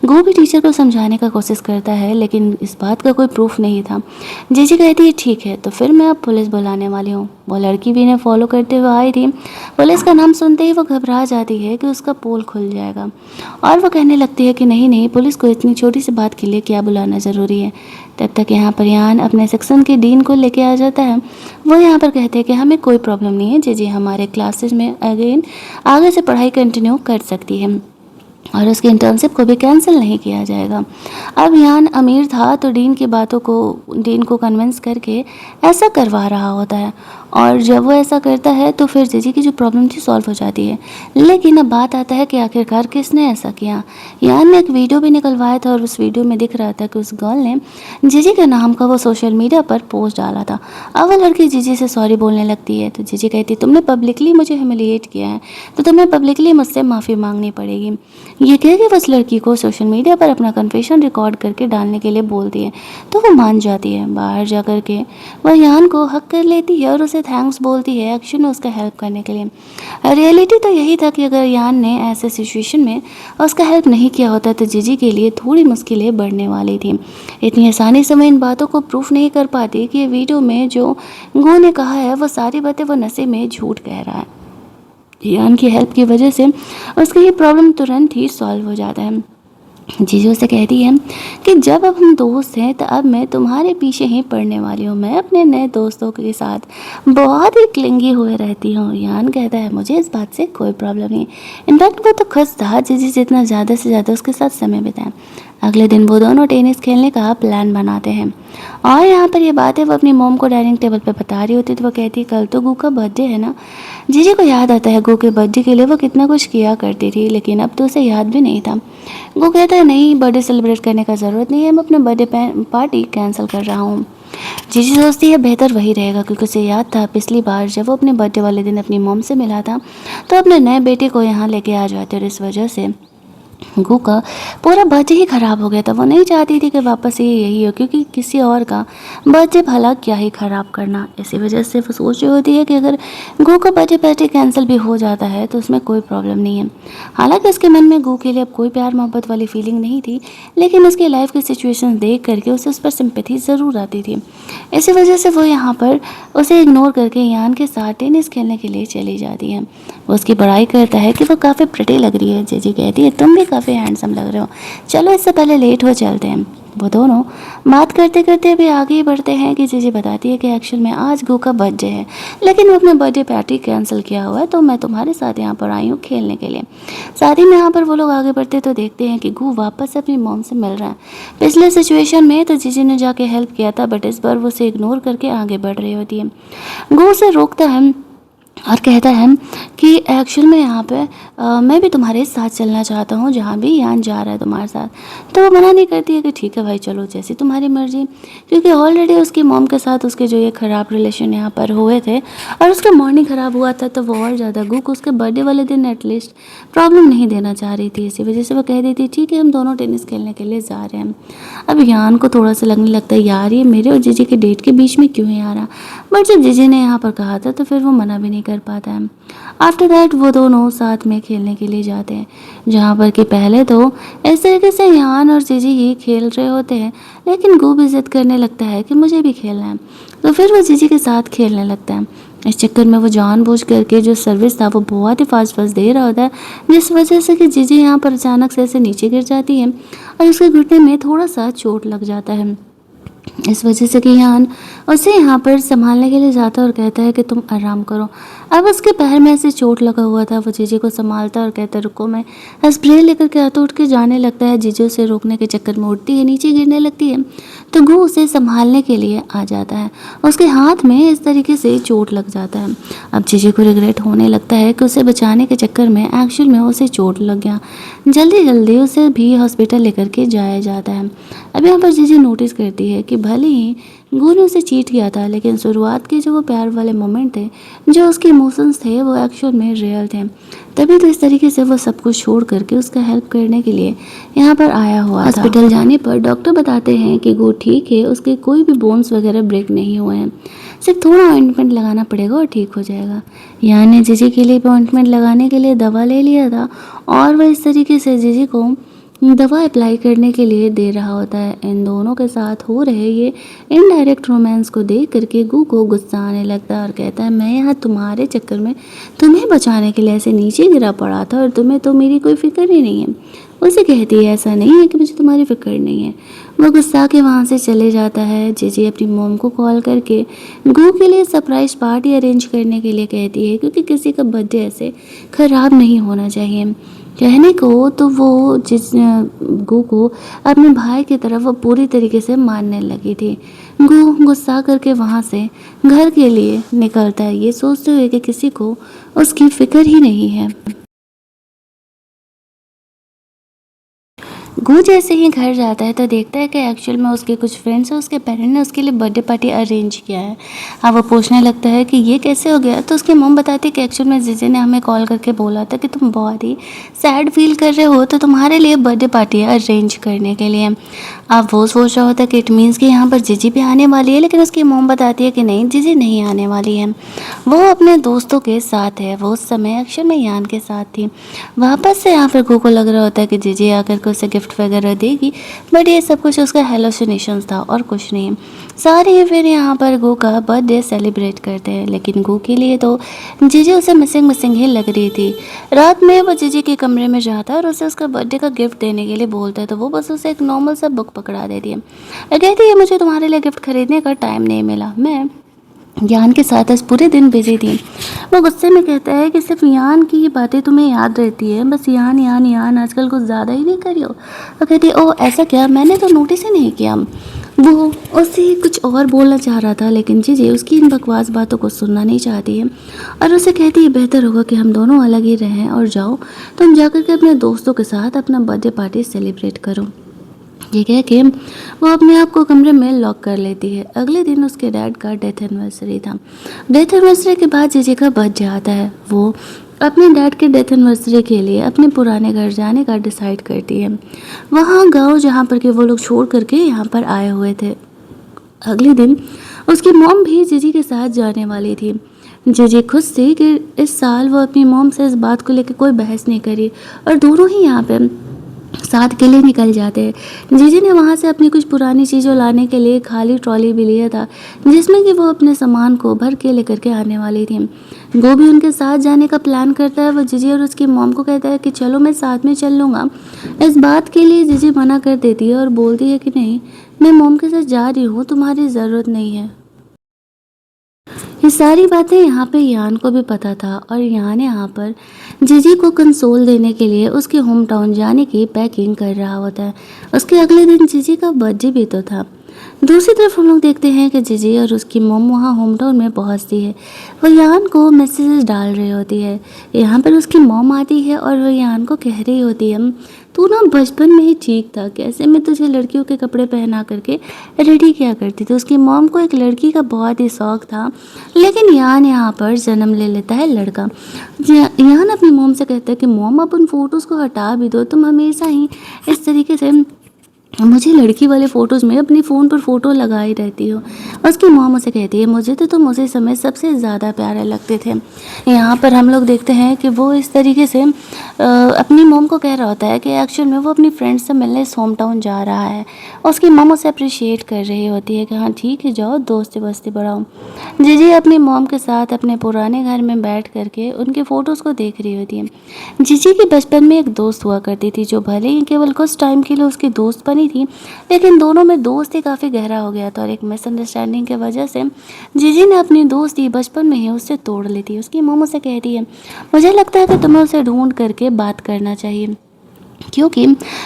गो भी टीचर को समझाने का कोशिश करता है लेकिन इस बात का कोई प्रूफ नहीं था। जीजी कहती है ठीक है, तो फिर मैं अब पुलिस बुलाने वाली हूँ। वो लड़की भी इन्हें फॉलो करते हुए आई थी। पुलिस का नाम सुनते ही वो घबरा जाती है कि उसका पोल खुल जाएगा और वो कहने लगती है कि नहीं नहीं, पुलिस को इतनी छोटी सी बात के लिए क्या बुलाना ज़रूरी है। तब तक यहाँ पर यान अपने सेक्शन के डीन को लेके आ जाता है। वो यहाँ पर कहते हैं कि हमें कोई प्रॉब्लम नहीं है, जीजी हमारे क्लासेस में अगेन आगे से पढ़ाई कंटिन्यू कर सकती है और उसके इंटर्नशिप को भी कैंसिल नहीं किया जाएगा। अब यान अमीर था तो डीन को कन्विंस करके ऐसा करवा रहा होता है और जब वो ऐसा करता है तो फिर जीजी की जो प्रॉब्लम थी सॉल्व हो जाती है। लेकिन अब बात आता है कि आखिरकार किसने ऐसा किया। यान ने एक वीडियो भी निकलवाया था और उस वीडियो में दिख रहा था कि उस गर्ल ने जीजी के नाम का वो सोशल मीडिया पर पोस्ट डाला था। अब वो लड़की जीजी से सॉरी बोलने लगती है तो जीजी कहती तुमने पब्लिकली मुझे ह्यूमिलिएट किया है तो तुम्हें पब्लिकली मुझसे माफ़ी मांगनी पड़ेगी। ये कह के बस लड़की को सोशल मीडिया पर अपना कन्फेशन रिकॉर्ड करके डालने के लिए बोलती है तो वो मान जाती है। बाहर जा कर के वह यान को हक कर लेती है और उसे थैंक्स बोलती है एक्शन में उसका हेल्प करने के लिए। रियलिटी तो यही था कि अगर यान ने ऐसे सिचुएशन में उसका हेल्प नहीं किया होता तो जीजी के लिए थोड़ी मुश्किलें बढ़ने वाली थी। इतनी आसानी से मैं इन बातों को प्रूफ नहीं कर पाती कि ये वीडियो में जो गो ने कहा है वो सारी बातें वो नशे में झूठ कह रहा है। यान की हेल्प की वजह से उसकी ये प्रॉब्लम तुरंत ही सॉल्व हो जाता है। जीजू उसे कहती है कि जब अब हम दोस्त हैं तो अब मैं तुम्हारे पीछे ही पड़ने वाली हूँ। मैं अपने नए दोस्तों के साथ बहुत ही क्लिंगी हुए रहती हूँ। यान कहता है मुझे इस बात से कोई प्रॉब्लम नहीं। इनफैक्ट वो तो खुश था जीजी जितना ज़्यादा से ज़्यादा उसके साथ समय बिताए। अगले दिन वो दोनों टेनिस खेलने का प्लान बनाते हैं और यहाँ पर ये बातें वो अपनी मोम को डाइनिंग टेबल पर बता रही होती तो वो कहती है कल तो गू का बर्थडे है ना। जीजी को याद आता है गू के बर्थडे के लिए वो कितना कुछ किया करती थी लेकिन अब तो उसे याद भी नहीं था। गू कहता है नहीं, बर्थडे सेलिब्रेट करने का ज़रूरत नहीं है, मैं अपने बर्थडे पार्टी कैंसिल कर रहा हूँ। जीजी सोचती है बेहतर वही रहेगा क्योंकि उसे याद था पिछली बार जब वो अपने बर्थडे वाले दिन अपनी मॉम से मिला था तो अपने नए बेटे को यहाँ लेके आ जाते और इस वजह से गू का पूरा बर्थडे ही ख़राब हो गया था। वो नहीं चाहती थी कि वापस ये यही हो क्योंकि किसी और का बर्थडे भला क्या ही ख़राब करना। इसी वजह से वो सोच रही होती है कि अगर गू का बर्थडे पार्टी कैंसिल भी हो जाता है तो उसमें कोई प्रॉब्लम नहीं है। हालांकि उसके मन में गू के लिए अब कोई प्यार मोहब्बत वाली फीलिंग नहीं थी लेकिन उसकी लाइफ की सिचुएशन देख करके उसे उस पर सिंपैथी ज़रूर आती थी। इसी वजह से वो यहाँ पर उसे इग्नोर करके यान के साथ टेनिस खेलने के लिए चली जाती है। वो उसकी बड़ाई करता है कि वो काफ़ी प्रिटी लग रही है। जीजी कहती है तुम भी काफ़ी हैंडसम लग रहे हो, चलो इससे पहले लेट हो चलते हैं। वो दोनों बात करते करते अभी आगे ही बढ़ते हैं कि जीजी बताती है कि एक्चुअल में आज गू का बर्थडे है लेकिन वो अपने बर्थडे पार्टी कैंसिल किया हुआ है तो मैं तुम्हारे साथ यहाँ पर आई हूँ खेलने के लिए। साथ ही में यहाँ पर वो लोग आगे बढ़ते तो देखते हैं कि गू वापस अपनी मॉम से मिल रहा है। पिछले सिचुएशन में तो जीजी ने जाके हेल्प किया था बट इस बार वो उसे इग्नोर करके आगे बढ़ रही होती है। गू उसे रोकता है और कहता है कि एक्चुअल में यहाँ पे मैं भी तुम्हारे साथ चलना चाहता हूँ जहाँ भी यान जा रहा है तुम्हारे साथ। तो वो मना नहीं करती है कि ठीक है भाई चलो जैसी तुम्हारी मर्जी, क्योंकि ऑलरेडी उसकी मॉम के साथ उसके जो ये ख़राब रिलेशन यहाँ पर हुए थे और उसका मॉर्निंग ख़राब हुआ था तो वो और ज़्यादा गू को उसके बर्थडे वाले दिन एटलीस्ट प्रॉब्लम नहीं देना चाह रही थी। इसी वजह से वो कह देती ठीक है हम दोनों टेनिस खेलने के लिए जा रहे हैं। अब यान को थोड़ा सा लगने लगता है यार ये मेरे और जीजी के डेट के बीच में क्यों ही आ रहा, बट जब जीजी ने यहाँ पर कहा था तो फिर वो मना भी नहीं कर पाता है। आफ्टर दैट वो दोनों साथ में खेलने के लिए जाते हैं, जहाँ पर कि पहले तो इस तरीके से यान और जीजी ही खेल रहे होते हैं, लेकिन गू भी जिद करने लगता है कि मुझे भी खेलना है, तो फिर वो जीजी के साथ खेलने लगता है। इस चक्कर में वो जानबूझ करके जो सर्विस था वो बहुत ही फास्ट फास्ट दे रहा होता है, जिस वजह से कि जीजी यहाँ पर अचानक से ऐसे नीचे गिर जाती है और उसके घुटने में थोड़ा सा चोट लग जाता है। इस वजह से कि यान उसे यहाँ पर संभालने के लिए जाता है और कहता है कि तुम आराम करो। अब उसके पैर में ऐसे चोट लगा हुआ था, वो जीजी को संभालता है और कहता है रुको, मैं स्प्रे लेकर के हाथ उठ के जाने लगता है। जीजी उसे रोकने के चक्कर में उठती है, नीचे गिरने लगती है, तो गू उसे संभालने के लिए आ जाता है। उसके हाथ में इस तरीके से चोट लग जाता है। अब जीजी को रिग्रेट होने लगता है कि उसे बचाने के चक्कर में एक्चुअल में उसे चोट लग गया। जल्दी जल्दी उसे भी हॉस्पिटल लेकर के जाया जाता है। अब यहाँ पर जीजी नोटिस करती है कि भले ही गू ने उसे चीट किया था, लेकिन शुरुआत के जो वो प्यार वाले मोमेंट थे, जो उसके इमोशंस थे, वो एक्चुअल में रियल थे। तभी तो इस तरीके से वो सब कुछ छोड़ करके उसका हेल्प करने के लिए यहाँ पर आया हुआ था। हॉस्पिटल जाने पर डॉक्टर बताते हैं कि गू ठीक है, उसके कोई भी बोन्स वगैरह ब्रेक नहीं हुए हैं, सिर्फ थोड़ा ऑइंटमेंट लगाना पड़ेगा और ठीक हो जाएगा। यहाँ ने जीजी के लिए ऑइंटमेंट लगाने के लिए दवा ले लिया था और वह इस तरीके से जीजी को दवा अप्लाई करने के लिए दे रहा होता है। इन दोनों के साथ हो रहे ये इनडायरेक्ट रोमांस को देख करके गू को गुस्सा आने लगता है और कहता है मैं यहाँ तुम्हारे चक्कर में तुम्हें बचाने के लिए ऐसे नीचे गिरा पड़ा था और तुम्हें तो मेरी कोई फिक्र ही नहीं है। उसे कहती है ऐसा नहीं है कि मुझे तुम्हारी फिक्र नहीं है। वो गुस्सा के वहाँ से चले जाता है। जीजी अपनी मॉम को कॉल करके गू के लिए सरप्राइज पार्टी अरेंज करने के लिए कहती है, क्योंकि किसी का बर्थडे ऐसे ख़राब नहीं होना चाहिए। कहने को तो वो गू को अपने भाई की तरफ वो पूरी तरीके से मानने लगी थी। गू गुस्सा करके वहाँ से घर के लिए निकलता है, ये सोचते हुए कि किसी को उसकी फिक्र ही नहीं है। गू जैसे ही घर जाता है तो देखता है कि एक्चुअल में उसके कुछ फ्रेंड्स और उसके पेरेंट ने उसके लिए बर्थडे पार्टी अरेंज किया है। अब वो पूछने लगता है कि ये कैसे हो गया, तो उसकी मॉम बताती है कि एक्चुअल में जीजी ने हमें कॉल करके बोला था कि तुम बहुत ही सैड फील कर रहे हो, तो तुम्हारे लिए बर्थडे पार्टी अरेंज करने के लिए। अब वो सोच रहा होता है कि इट मीन्स कि यहाँ पर जीजी भी आने वाली है, लेकिन उसकी मॉम बताती है कि नहीं, जीजी नहीं आने वाली है, वो अपने दोस्तों के साथ है। वो उस समय एक्चुअल में यान के साथ थी। वापस से यहाँ पर गू को लग रहा होता है कि जीजी आकर के उसे गिफ्ट वगैरह देगी, बट ये सब कुछ उसका हेलोसिनेशंस था और कुछ नहीं। सारे फिर यहाँ पर गू का बर्थडे सेलिब्रेट करते हैं, लेकिन गू के लिए तो जीजी उसे मिसिंग मिसिंग ही लग रही थी। रात में वो जीजी के कमरे में जाता है और उसे उसका बर्थडे का गिफ्ट देने के लिए बोलता है, तो वो बस उसे एक नॉर्मल सा बुक पकड़ा देती है। कहती है मुझे तुम्हारे लिए गिफ्ट खरीदने का टाइम नहीं मिला, मैं यान के साथ आज पूरे दिन बिजी थी। वो गुस्से में कहता है कि सिर्फ यान की ही बातें तुम्हें याद रहती है, बस यान यान यान, आजकल कुछ ज़्यादा ही नहीं करी हो। वो कहती है ओह ऐसा क्या, मैंने तो नोटिस ही नहीं किया। वो उससे कुछ और बोलना चाह रहा था, लेकिन जीजी उसकी इन बकवास बातों को सुनना नहीं चाहती है और उसे कहती है बेहतर होगा कि हम दोनों अलग ही रहें और जाओ तुम जाकर के अपने दोस्तों के साथ अपना बर्थडे पार्टी सेलिब्रेट करो। ये कह के वो अपने आप को कमरे में लॉक कर लेती है। अगले दिन उसके डैड का डेथ एनिवर्सरी था। डेथ एनिवर्सरी के बाद जीजी का बर्थडे आता है। वो अपने डैड के डेथ एनिवर्सरी के लिए अपने पुराने घर जाने का डिसाइड करती है, वहाँ गांव जहाँ पर के वो लोग छोड़ करके यहाँ पर आए हुए थे। अगले दिन उसकी मॉम भी जीजी के साथ जाने वाली थी। जीजी खुश थी कि इस साल वो अपनी मॉम से इस बात को लेकर कोई बहस नहीं करी और दोनों ही यहाँ पे साथ के लिए निकल जाते हैं। जीजी ने वहाँ से अपनी कुछ पुरानी चीज़ों लाने के लिए खाली ट्रॉली भी लिया था, जिसमें कि वो अपने सामान को भर के लेकर के आने वाली थी। वो भी उनके साथ जाने का प्लान करता है। वो जीजी और उसकी मॉम को कहता है कि चलो मैं साथ में चल लूँगा। इस बात के लिए जीजी मना कर देती है और बोलती है कि नहीं, मैं मॉम के साथ जा रही हूँ, तुम्हारी ज़रूरत नहीं है। ये सारी बातें यहाँ पे यान को भी पता था और यान यहाँ पर जीजी को कंसोल देने के लिए उसके होम टाउन जाने की पैकिंग कर रहा होता है। उसके अगले दिन जीजी का बर्थडे भी तो था। दूसरी तरफ हम लोग देखते हैं कि जीजी और उसकी मॉम वहाँ होम टाउन में पहुँचती है। वो यान को मैसेजेस डाल रही होती है। यहाँ पर उसकी मॉम आती है और वो यान को कह रही होती है तू ना बचपन में ही ठीक था, कैसे मैं तुझे लड़कियों के कपड़े पहना करके रेडी किया करती थी। उसकी मॉम को एक लड़की का बहुत ही शौक था, लेकिन यान यहाँ पर जन्म ले लेता है लड़का। यान अपनी मॉम से कहता है कि मॉम अब उन फोटोज़ को हटा भी दो, तुम हमेशा ही इस तरीके से मुझे लड़की वाले फ़ोटोज़ में अपने फ़ोन पर फ़ोटो लगाई रहती हो। उसकी मॉम उसे कहती है, मुझे तो तुम उसी समय सबसे ज़्यादा प्यारे लगते थे। यहाँ पर हम लोग देखते हैं कि वो इस तरीके से अपनी मॉम को कह रहा होता है कि एक्चुअल में वो अपनी फ्रेंड से मिलने इस होम टाउन जा रहा है। उसकी मॉम उसे अप्रिशिएट कर रही होती है कि हाँ ठीक है, जाओ दोस्ती वस्ती बढ़ाओ। जीजी अपनी मॉम के साथ अपने पुराने घर में बैठ करके उनके फ़ोटोज़ को देख रही होती है। जीजी की बचपन में एक दोस्त हुआ करती थी जो भले ही केवल कुछ टाइम के लिए उसकी दोस्त बनी थी, लेकिन दोनों में दोस्ती काफ़ी गहरा हो गया था और एक मिसअंडरस्टैंडिंग की वजह से जीजी ने अपनी दोस्ती बचपन में ही उससे तोड़ ली थी। उसकी मॉम उसे कहती है, मुझे लगता है कि तुम्हें उसे ढूंढ करके बात करना चाहिए, क्योंकि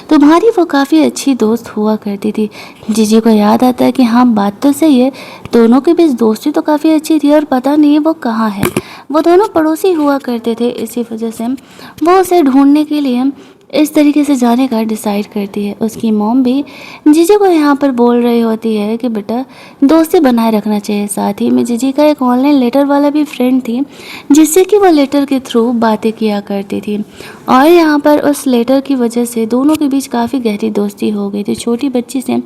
तुम्हारी वो काफ़ी अच्छी दोस्त हुआ करती थी। जीजी को याद आता है कि हाँ बात तो सही है, दोनों के बीच दोस्ती तो काफ़ी अच्छी थी और पता नहीं वो कहाँ है। वो दोनों पड़ोसी हुआ करते थे, इसी वजह से वो उसे ढूंढने के लिए इस तरीके से जाने का डिसाइड करती है। उसकी मॉम भी जीजी को यहाँ पर बोल रही होती है कि बेटा दोस्ती बनाए रखना चाहिए। साथ ही में जीजी का एक ऑनलाइन लेटर वाला भी फ्रेंड थी, जिससे कि वो लेटर के थ्रू बातें किया करती थी और यहाँ पर उस लेटर की वजह से दोनों के बीच काफ़ी गहरी दोस्ती हो गई थी। छोटी बच्ची से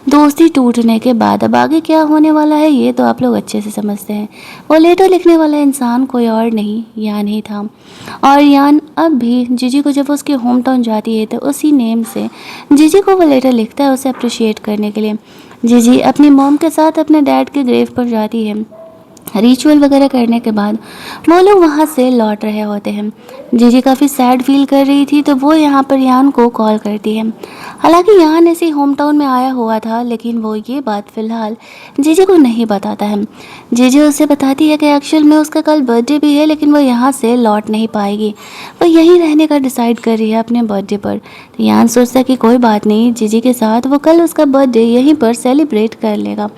दोस्ती टूटने के बाद अब आगे क्या होने वाला है ये तो आप लोग अच्छे से समझते हैं। वो लेटर लिखने वाला इंसान कोई और नहीं, यान ही था। और यान अब भी जीजी को जब उसके होम टाउन जाती है तो उसी नेम से जीजी को वो लेटर लिखता है उसे अप्रिशिएट करने के लिए। जीजी अपनी मॉम के साथ अपने डैड के ग्रेव पर जाती है। रिचुअल वगैरह करने के बाद वो लोग वहाँ से लौट रहे होते हैं। जीजी काफ़ी सैड फील कर रही थी तो वो यहाँ पर यान को कॉल करती है। हालांकि यान ऐसे होम टाउन में आया हुआ था, लेकिन वो ये बात फ़िलहाल जीजी को नहीं बताता है। जीजी उसे बताती है कि एक्चुअल में उसका कल बर्थडे भी है, लेकिन वो यहाँ से लौट नहीं पाएगी। वो यहीं रहने का डिसाइड कर रही है अपने बर्थडे पर। तो यान सोचता है कि कोई बात नहीं, जीजी के साथ वो कल उसका बर्थडे यहीं पर सेलिब्रेट कर लेगा।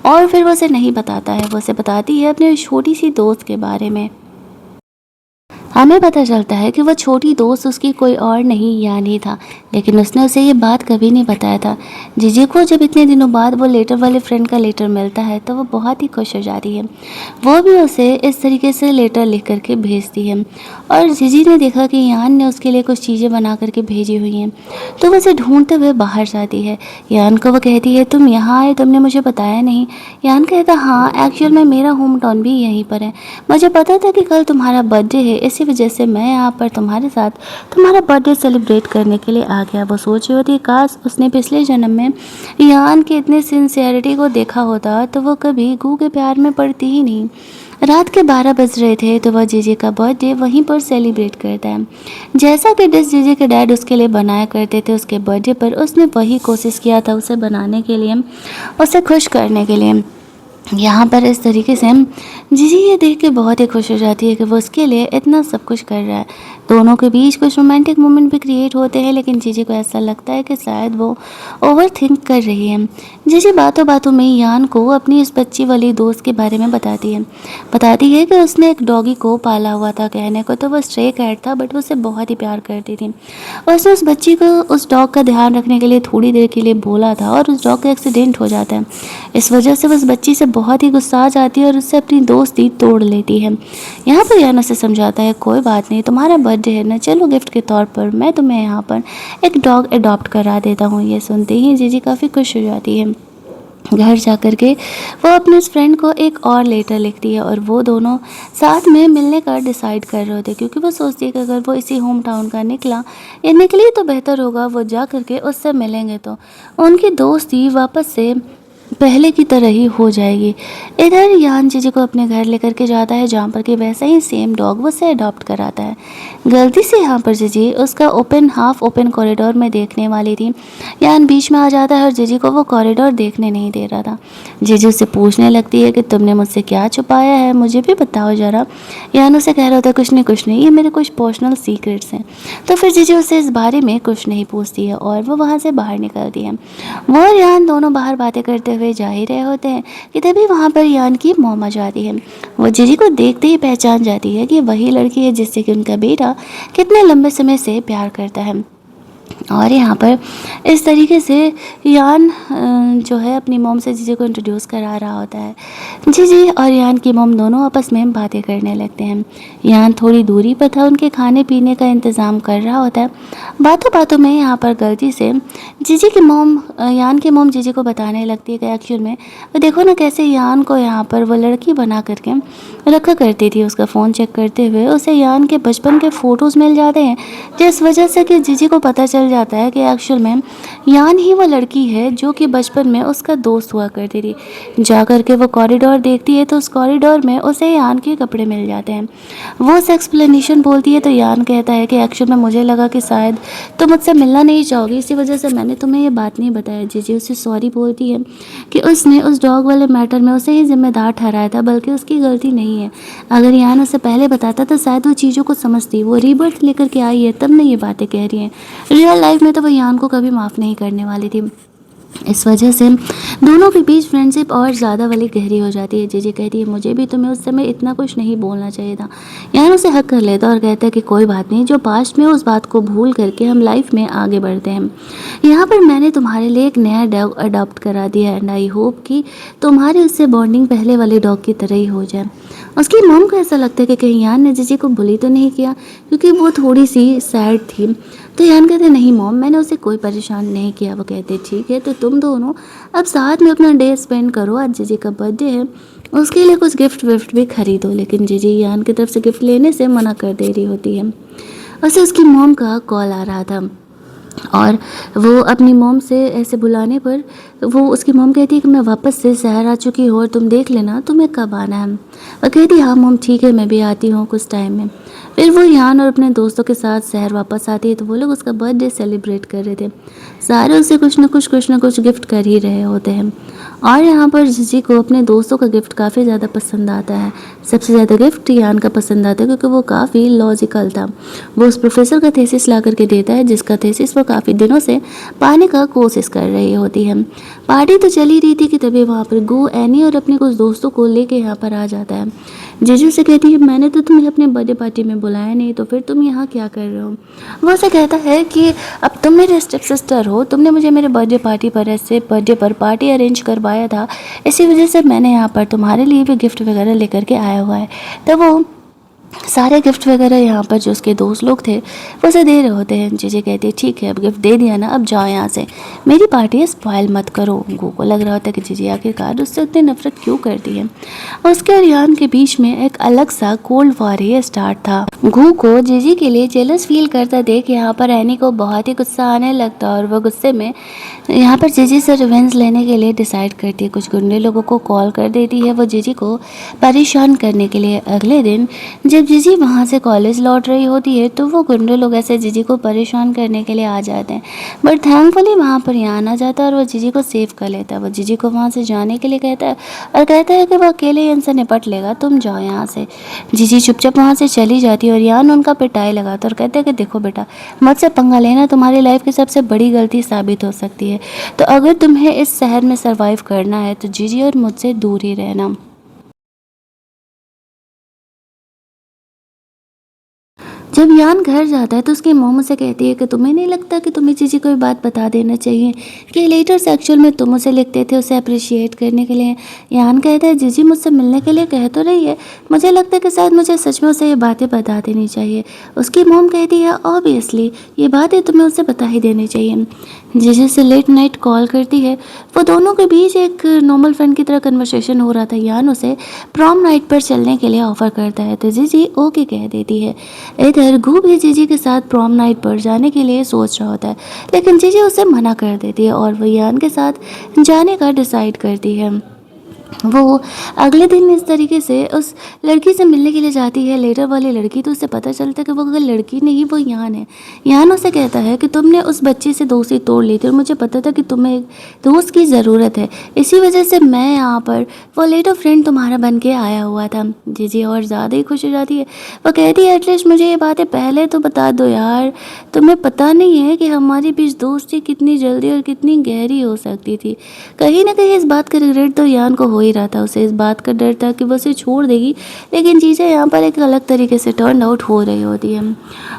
और फिर वो उसे नहीं बताता है, वो उसे बताती है अपने छोटी सी दोस्त के बारे में। हमें पता चलता है कि वो छोटी दोस्त उसकी कोई और नहीं यान ही था, लेकिन उसने उसे ये बात कभी नहीं बताया था। जीजी को जब इतने दिनों बाद वो लेटर वाले फ्रेंड का लेटर मिलता है तो वो बहुत ही खुश हो जाती है। वो भी उसे इस तरीके से लेटर लिख करके भेजती है और जीजी ने देखा कि यान ने उसके लिए कुछ चीज़ें बना करके भेजी हुई हैं, तो वो उसे ढूंढते हुए बाहर जाती है। यान को वो कहती है, तुम यहाँ आए, तुमने मुझे बताया नहीं। यान कहता, हाँ एक्चुअल में मेरा होम टाउन भी यहीं पर है, मुझे पता था कि कल तुम्हारा बर्थडे है, इसी वजह से मैं यहाँ पर तुम्हारे साथ तुम्हारा बर्थडे सेलिब्रेट करने के लिए आ गया। वो सोच रही होती, काश उसने पिछले जन्म में यान की इतनी सिंसियरिटी को देखा होता तो वो कभी गू के प्यार में पड़ती ही नहीं। रात के 12 बज रहे थे तो वह जीजे का बर्थडे वहीं पर सेलिब्रेट करता है। जैसा कि डिश जीजे के डैड उसके लिए बनाया करते थे उसके बर्थडे पर, उसने वही कोशिश किया था उसे बनाने के लिए, उसे खुश करने के लिए। यहाँ पर इस तरीके से जीजी ये देख के बहुत ही खुश हो जाती है कि वो उसके लिए इतना सब कुछ कर रहा है। दोनों के बीच कुछ रोमांटिक मोमेंट भी क्रिएट होते हैं, लेकिन जीजी को ऐसा लगता है कि शायद वो ओवर थिंक कर रही है। जीजी बातों बातों में यान को अपनी इस बच्ची वाली दोस्त के बारे में बताती है कि उसने एक डॉगी को पाला हुआ था। कहने को तो वो स्ट्रे कैट था, बट वो उसे बहुत ही प्यार करती थी। उसने उस बच्ची को उस डॉग का ध्यान रखने के लिए थोड़ी देर के लिए बोला था और उस डॉग का एक्सीडेंट हो जाता है। इस वजह से उस बच्ची से बहुत ही गुस्सा आ जाती है और उससे अपनी दोस्ती तोड़ लेती है। यहाँ पर यान उसे समझाता है, कोई बात नहीं, तुम्हारा बर्थडे है ना, चलो गिफ्ट के तौर पर मैं तुम्हें यहाँ पर एक डॉग अडॉप्ट करा देता हूँ। ये सुनते ही जीजी काफ़ी खुश हो जाती है। घर जा कर के वो अपने उस फ्रेंड को एक और लेटर लिखती है और वो दोनों साथ में मिलने का डिसाइड कर रहे होते, क्योंकि वो सोचती है कि अगर वो इसी होम टाउन का निकली तो बेहतर होगा, वो जा कर के उससे मिलेंगे तो उनकी दोस्ती वापस से पहले की तरह ही हो जाएगी। इधर यान जीजी को अपने घर लेकर के जाता है, जहाँ पर कि वैसा ही सेम डॉग वो से अडॉप्ट कराता है। गलती से यहाँ पर जीजी उसका हाफ ओपन कॉरिडोर में देखने वाली थी। यान बीच में आ जाता है और जीजी को वो कॉरिडोर देखने नहीं दे रहा था। जीजी उससे पूछने लगती है कि तुमने मुझसे क्या छुपाया है, मुझे भी बताओ ज़रा। यान उसे कह रहा होता है, कुछ नहीं, ये मेरे कुछ पर्सनल सीक्रेट्स हैं। तो फिर जीजी उससे इस बारे में कुछ नहीं पूछती है और वो वहाँ से बाहर निकलती है। वो और यान दोनों बाहर बातें करते हुए जा ही रहे होते हैं कि तभी वहाँ पर यान की मॉम आ जाती है। वो जीजी को देखते ही पहचान जाती है कि वही लड़की है जिससे कि उनका बेटा कितने लंबे समय से प्यार करता है। और यहाँ पर इस तरीके से यान जो है अपनी मॉम से जीजे को इंट्रोड्यूस करा रहा होता है। जीजी और यान की मॉम दोनों आपस में बातें करने लगते हैं। यान थोड़ी दूरी पर था, उनके खाने पीने का इंतज़ाम कर रहा होता है। बातों बातों में यहाँ पर गलती से जीजी की मॉम यान की मॉम जीजी को बताने लगती है कि एक्चुअल में वो देखो ना कैसे यान को यहाँ पर वो लड़की बना करके रखा करती थी। उसका फ़ोन चेक करते हुए उसे यान के बचपन के फ़ोटोज़ मिल जाते हैं, जिस वजह से कि जीजी को पता चल जाता है कि एक्चुअल में यान ही वो लड़की है जो कि बचपन में उसका दोस्त हुआ करती थी। जा कर के वो कॉरिडोर देखती है तो उस कॉरिडोर में उसे यान के कपड़े मिल जाते हैं। वो उस एक्सप्लेनेशन बोलती है तो यान कहता है कि एक्चुअल में मुझे लगा कि शायद तुम मुझसे मिलना नहीं चाहोगी, इसी वजह से मैंने तुम्हें ये बात नहीं बताया। जीजी उसे सॉरी बोलती है कि उसने उस डॉग वाले मैटर में उसे ही जिम्मेदार ठहराया था, बल्कि उसकी गलती नहीं है। अगर यान उसे पहले बताता तो शायद वो चीज़ों को समझती। वो रीबर्थ लेकर के आई है तब नहीं ये बातें कह रही हैं। रियल लाइफ में तो वो यान को कभी माफ़ नहीं करने वाली थी। इस वजह से दोनों के बीच फ्रेंडशिप और ज़्यादा वाली गहरी हो जाती है। जीजी कहती है मुझे भी तुम्हें उस समय इतना कुछ नहीं बोलना चाहिए था। यान उसे हक कर लेता और कहता है कि कोई बात नहीं, जो पास्ट में उस बात को भूल करके हम लाइफ में आगे बढ़ते हैं। यहाँ पर मैंने तुम्हारे लिए एक नया डॉग अडॉप्ट करा दिया है एंड आई होप कि तुम्हारी उससे बॉन्डिंग पहले वाले डॉग की तरह ही हो जाए। उसकी मॉम को ऐसा लगता है कि कहीं यान ने जीजी को बुली तो नहीं किया, क्योंकि वो थोड़ी सी सैड थी। तो यान कहते नहीं मॉम, मैंने उसे कोई परेशान नहीं किया। वो कहते ठीक है, तो तुम दोनों अब साथ में अपना डे स्पेंड करो। आज जीजी का बर्थडे है, उसके लिए कुछ गिफ्ट विफ्ट भी खरीदो। लेकिन जीजी यान की तरफ से गिफ्ट लेने से मना कर दे रही होती है। उसे उसकी मॉम का कॉल आ रहा था और वो अपनी मॉम से ऐसे बुलाने पर वो उसकी मॉम कहती है कि मैं वापस से शहर आ चुकी हूँ और तुम देख लेना तुम्हें कब आना है। वो कहती हाँ मॉम ठीक है, मैं भी आती हूँ कुछ टाइम में। फिर वो यान और अपने दोस्तों के साथ शहर वापस आती है तो वो लोग उसका बर्थडे सेलिब्रेट कर रहे थे। सारे उसे कुछ ना कुछ गिफ्ट कर ही रहे होते हैं। और यहाँ पर जीजी को अपने दोस्तों का गिफ्ट काफ़ी ज़्यादा पसंद आता है। सबसे ज़्यादा गिफ्ट यान का पसंद आता है क्योंकि वो काफ़ी लॉजिकल था। वो उस प्रोफेसर का थीसिस ला करके देता है जिसका थीसिस वो काफ़ी दिनों से पाने का कोशिश कर रही होती है। पार्टी तो चल ही रही थी कि तभी वहाँ पर गो, एनी और अपने कुछ दोस्तों को लेके यहाँ पर आ जाता है। जीजू से कहती है मैंने तो तुम्हें अपने बर्थडे पार्टी में बुलाया नहीं, तो फिर तुम यहाँ क्या कर रहे हो। वो उसे कहता है कि अब तुम मेरे स्टेप सिस्टर हो, तुमने मुझे मेरे बर्थडे पार्टी पर ऐसे बर्थडे पर पार्टी अरेंज करवाया था, इसी वजह से मैंने यहाँ पर तुम्हारे लिए भी गिफ्ट वगैरह लेकर के आया हुआ है। तो वो सारे गिफ्ट वगैरह यहाँ पर जो उसके दोस्त लोग थे वो उसे दे रहे होते हैं। जीजी कहती है ठीक है, अब गिफ्ट दे दिया ना, अब जाओ यहाँ से, मेरी पार्टी स्पॉइल मत करो। गो को लग रहा होता है कि जीजी आखिरकार उससे उतनी नफरत क्यों करती है। उसके और यान के बीच में एक अलग सा कोल्ड वॉर ही स्टार्ट था। गो को जीजी के लिए जेलस फील करता देख यहाँ पर एनी को बहुत ही गुस्सा आने लगता और वो गुस्से में यहाँ पर जीजी से रिवेंज लेने के लिए डिसाइड करती है। कुछ गुंडे लोगों को कॉल कर देती है वो जीजी को परेशान करने के लिए। अगले दिन जब जीजी वहाँ से कॉलेज लौट रही होती है तो वो गुंडे लोग ऐसे जीजी को परेशान करने के लिए आ जाते हैं, बट थैंकफुली वहाँ पर यान आ जाता है और वो जीजी को सेव कर लेता है। वो जीजी को वहाँ से जाने के लिए कहता है और कहता है कि वो अकेले ही इनसे निपट लेगा, तुम जाओ यहाँ से। जीजी चुपचाप वहाँ से चली जाती है और यान उनका पिटाई लगाता है और कहते हैं कि देखो बेटा, मुझसे पंगा लेना तुम्हारी लाइफ की सबसे बड़ी गलती साबित हो सकती है, तो अगर तुम्हें इस शहर में सर्वाइव करना है तो जीजी और मुझसे दूर ही रहना। जब यान घर जाता है तो उसकी मॉम उसे कहती है कि तुम्हें नहीं लगता कि तुम्हें जीजी को ये बात बता देना चाहिए कि लेटर एक्चुअल में तुम उसे लिखते थे उसे अप्रिशिएट करने के लिए। यान कहता है जीजी मुझसे मिलने के लिए कह तो रही है, मुझे लगता है कि शायद मुझे सच में उसे ये बातें बता देनी चाहिए। उसकी मॉम कहती है ऑब्वियसली ये बातें तुम्हें उसे बता ही देनी चाहिए। जीजी से लेट नाइट कॉल करती है। वो दोनों के बीच एक नॉर्मल फ्रेंड की तरह कन्वर्सेशन हो रहा था। यान उसे प्रॉम नाइट पर चलने के लिए ऑफर करता है तो जीजी ओके कह देती है। इधर गू भी जीजी के साथ प्रॉम नाइट पर जाने के लिए सोच रहा होता है, लेकिन जीजी उसे मना कर देती है और वो यान के साथ जाने का डिसाइड करती है। वो अगले दिन इस तरीके से उस लड़की से मिलने के लिए जाती है, लेटर वाली लड़की। तो उसे पता चलता है कि वो अगर लड़की नहीं वो यान है। यान उसे कहता है कि तुमने उस बच्ची से दोस्ती तोड़ ली थी और मुझे पता था कि तुम्हें एक दोस्त की ज़रूरत है, इसी वजह से मैं यहाँ पर वो लेटर फ्रेंड तुम्हारा बन के आया हुआ था। जीजी और ज़्यादा ही खुश हो जाती है। वो कहती है एटलीस्ट मुझे ये बातें पहले तो बता दो यार, तुम्हें पता नहीं है कि हमारी बीच दोस्ती कितनी जल्दी और कितनी गहरी हो सकती थी। कहीं ना कहीं इस बात का रिग्रेट तो यान को हो ही रहा था, उसे इस बात का डर था कि वो उसे छोड़ देगी, लेकिन चीज़ें यहाँ पर एक अलग तरीके से टर्न आउट हो रही होती है।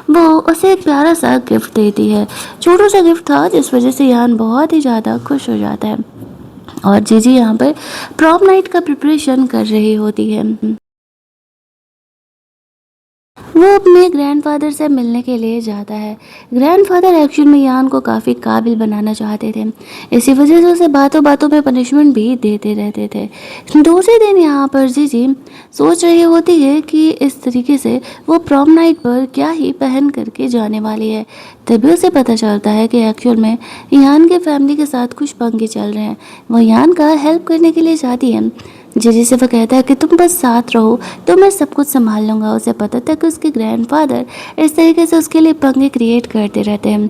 वो उसे एक प्यारा सा गिफ्ट देती है, छोटा सा गिफ्ट था जिस वजह से यान बहुत ही ज़्यादा खुश हो जाता है। और जीजी यहाँ पर प्रॉम नाइट का प्रिपरेशन कर रही होती है। वो अपने ग्रैंडफ़ादर से मिलने के लिए जाता है। ग्रैंडफ़ादर एक्चुअल में यान को काफ़ी काबिल बनाना चाहते थे, इसी वजह से उसे बातों बातों में पनिशमेंट भी देते रहते थे। दूसरे दिन यहाँ पर जीजी सोच रही होती है कि इस तरीके से वो प्रॉम नाइट पर क्या ही पहन करके जाने वाली है। तभी उसे पता चलता है कि एक्चुअल में यान के फैमिली के साथ कुछ पंगे चल रहे हैं। वो यान का हेल्प करने के लिए जाती है। जीजी से वो कहता है कि तुम बस साथ रहो तो मैं सब कुछ संभाल लूँगा। उसे पता था कि उसके ग्रैंडफादर इस तरीके से उसके लिए पंगे क्रिएट करते रहते हैं।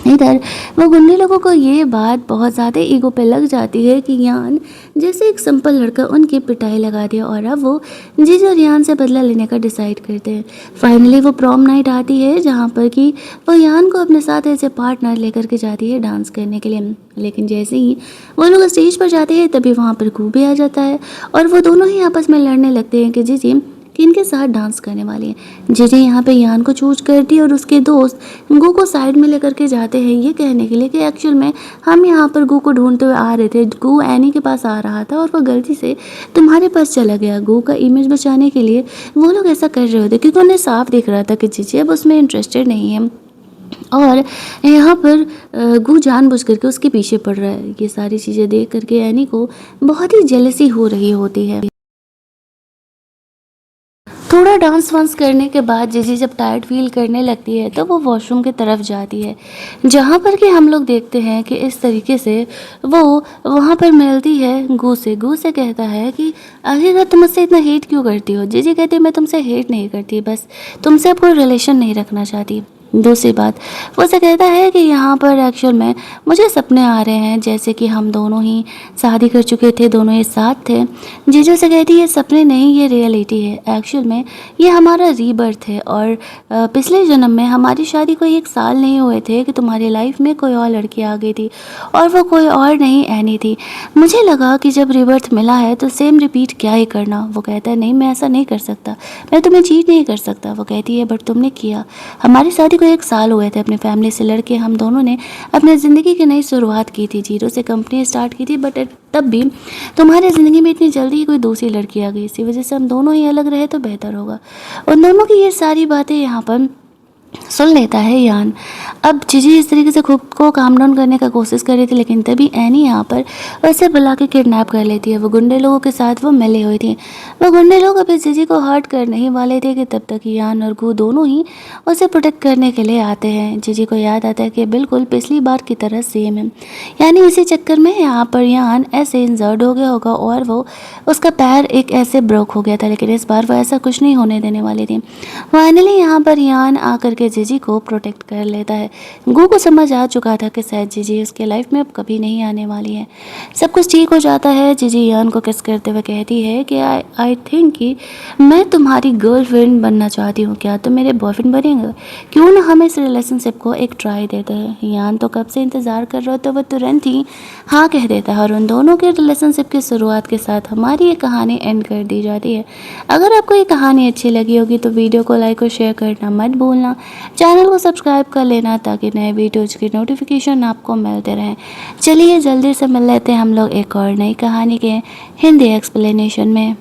इधर वो गुंडे लोगों को ये बात बहुत ज़्यादा ईगो पे लग जाती है कि यान जैसे एक सिंपल लड़का उनकी पिटाई लगा दिया, और अब वो जीजू और यान से बदला लेने का डिसाइड करते हैं। फाइनली वो प्रॉम नाइट आती है जहाँ पर कि वो यान को अपने साथ ऐसे पार्टनर लेकर के जाती है डांस करने के लिए। लेकिन जैसे ही वो लोग स्टेज पर जाते हैं तभी वहाँ पर गू भी आ जाता है, और वो दोनों ही आपस में लड़ने लगते हैं कि जीजी किनके साथ डांस करने वाली है। जीजी यहाँ पे यान को चूज करती है और उसके दोस्त गू को साइड में लेकर के जाते हैं ये कहने के लिए कि एक्चुअल में हम यहाँ पर गू को ढूंढते हुए आ रहे थे, गू एनी के पास आ रहा था और वो गलती से तुम्हारे पास चला गया। गू का इमेज बचाने के लिए वो लोग ऐसा कर रहे होते क्योंकि उन्हें साफ दिख रहा था कि जीजी अब उसमें इंटरेस्टेड नहीं है, और यहाँ पर गू जानबूझ करके उसके पीछे पड़ रहा है। ये सारी चीज़ें देख करके एनी को बहुत ही जेलसी हो रही होती है। थोड़ा डांस वांस करने के बाद जीजी जब टायर्ड फील करने लगती है तो वो वॉशरूम की तरफ जाती है, जहाँ पर कि हम लोग देखते हैं कि इस तरीके से वो वहाँ पर मिलती है गू से। गू से कहता है कि आखिरकार तुम मुझसे इतना हेट क्यों करती हो। जीजी कहती है मैं तुमसे हेट नहीं करती, बस तुमसे अब कोई रिलेशन नहीं रखना चाहती। दूसरी बात वो से कहता है कि यहाँ पर एक्चुअल में मुझे सपने आ रहे हैं जैसे कि हम दोनों ही शादी कर चुके थे, दोनों एक साथ थे। जीजू से कहती है ये सपने नहीं, ये रियलिटी है। एक्चुअल में ये हमारा रीबर्थ है, और पिछले जन्म में हमारी शादी को 1 साल नहीं हुए थे कि तुम्हारी लाइफ में कोई और लड़की आ गई थी, और वो कोई और नहीं एनी थी। मुझे लगा कि जब रीबर्थ मिला है तो सेम रिपीट क्या ही करना। वो कहता है नहीं मैं ऐसा नहीं कर सकता, मैं तुम्हें चीट नहीं कर सकता। वो कहती है बट तुमने किया। हमारी शादी को 1 साल हुए थे, अपने फैमिली से लड़के हम दोनों ने अपने ज़िंदगी की नई शुरुआत की थी, जीरो से कंपनी स्टार्ट की थी, बट तब भी तुम्हारी ज़िंदगी में इतनी जल्दी ही कोई दूसरी लड़की आ गई, इसी वजह से हम दोनों ही अलग रहे तो बेहतर होगा। उन दोनों की ये सारी बातें यहाँ पर सुन लेता है यान। अब जीजी इस तरीके से खुद को काम डाउन करने का कोशिश कर रही थी, लेकिन तभी एनी यहाँ पर उसे बुला के किडनैप कर लेती है। वो गुंडे लोगों के साथ वो मिली हुई थी। वो गुंडे लोग अभी जीजी को हर्ट करने ही वाले थे कि तब तक यान और गू दोनों ही उसे प्रोटेक्ट करने के लिए आते हैं। जीजी को याद आता है कि बिल्कुल पिछली बार की तरह सेम है, यानी इसी चक्कर में यहाँ पर यान ऐसे इंजर्ड हो गया होगा और वो उसका पैर एक ऐसे ब्रोक हो गया था, लेकिन इस बार वो ऐसा कुछ नहीं होने देने वाली थी। फाइनली यहाँ पर यान आकर के जीजी को प्रोटेक्ट कर लेता है। गू को समझ आ चुका था कि शायद जीजी उसके लाइफ में अब कभी नहीं आने वाली है। सब कुछ ठीक हो जाता है। जीजी यान को किस करते हुए कहती है कि आई थिंक कि मैं तुम्हारी गर्लफ्रेंड बनना चाहती हूँ, क्या तुम मेरे बॉयफ्रेंड बनेंगे? क्यों ना हम इस रिलेशनशिप को एक ट्राई देते हैं। यान तो कब से इंतज़ार कर रहा हो तो वह तुरंत ही हाँ कह देता है, और उन दोनों के रिलेशनशिप की शुरुआत के साथ हमारी ये कहानी एंड कर दी जाती है। अगर आपको ये कहानी अच्छी लगी होगी तो वीडियो को लाइक और शेयर करना मत भूलना। चैनल को सब्सक्राइब कर लेना ताकि नए वीडियोज़ की नोटिफिकेशन आपको मिलते रहें। चलिए जल्दी से मिल लेते हैं हम लोग एक और नई कहानी के हिंदी एक्सप्लेनेशन में।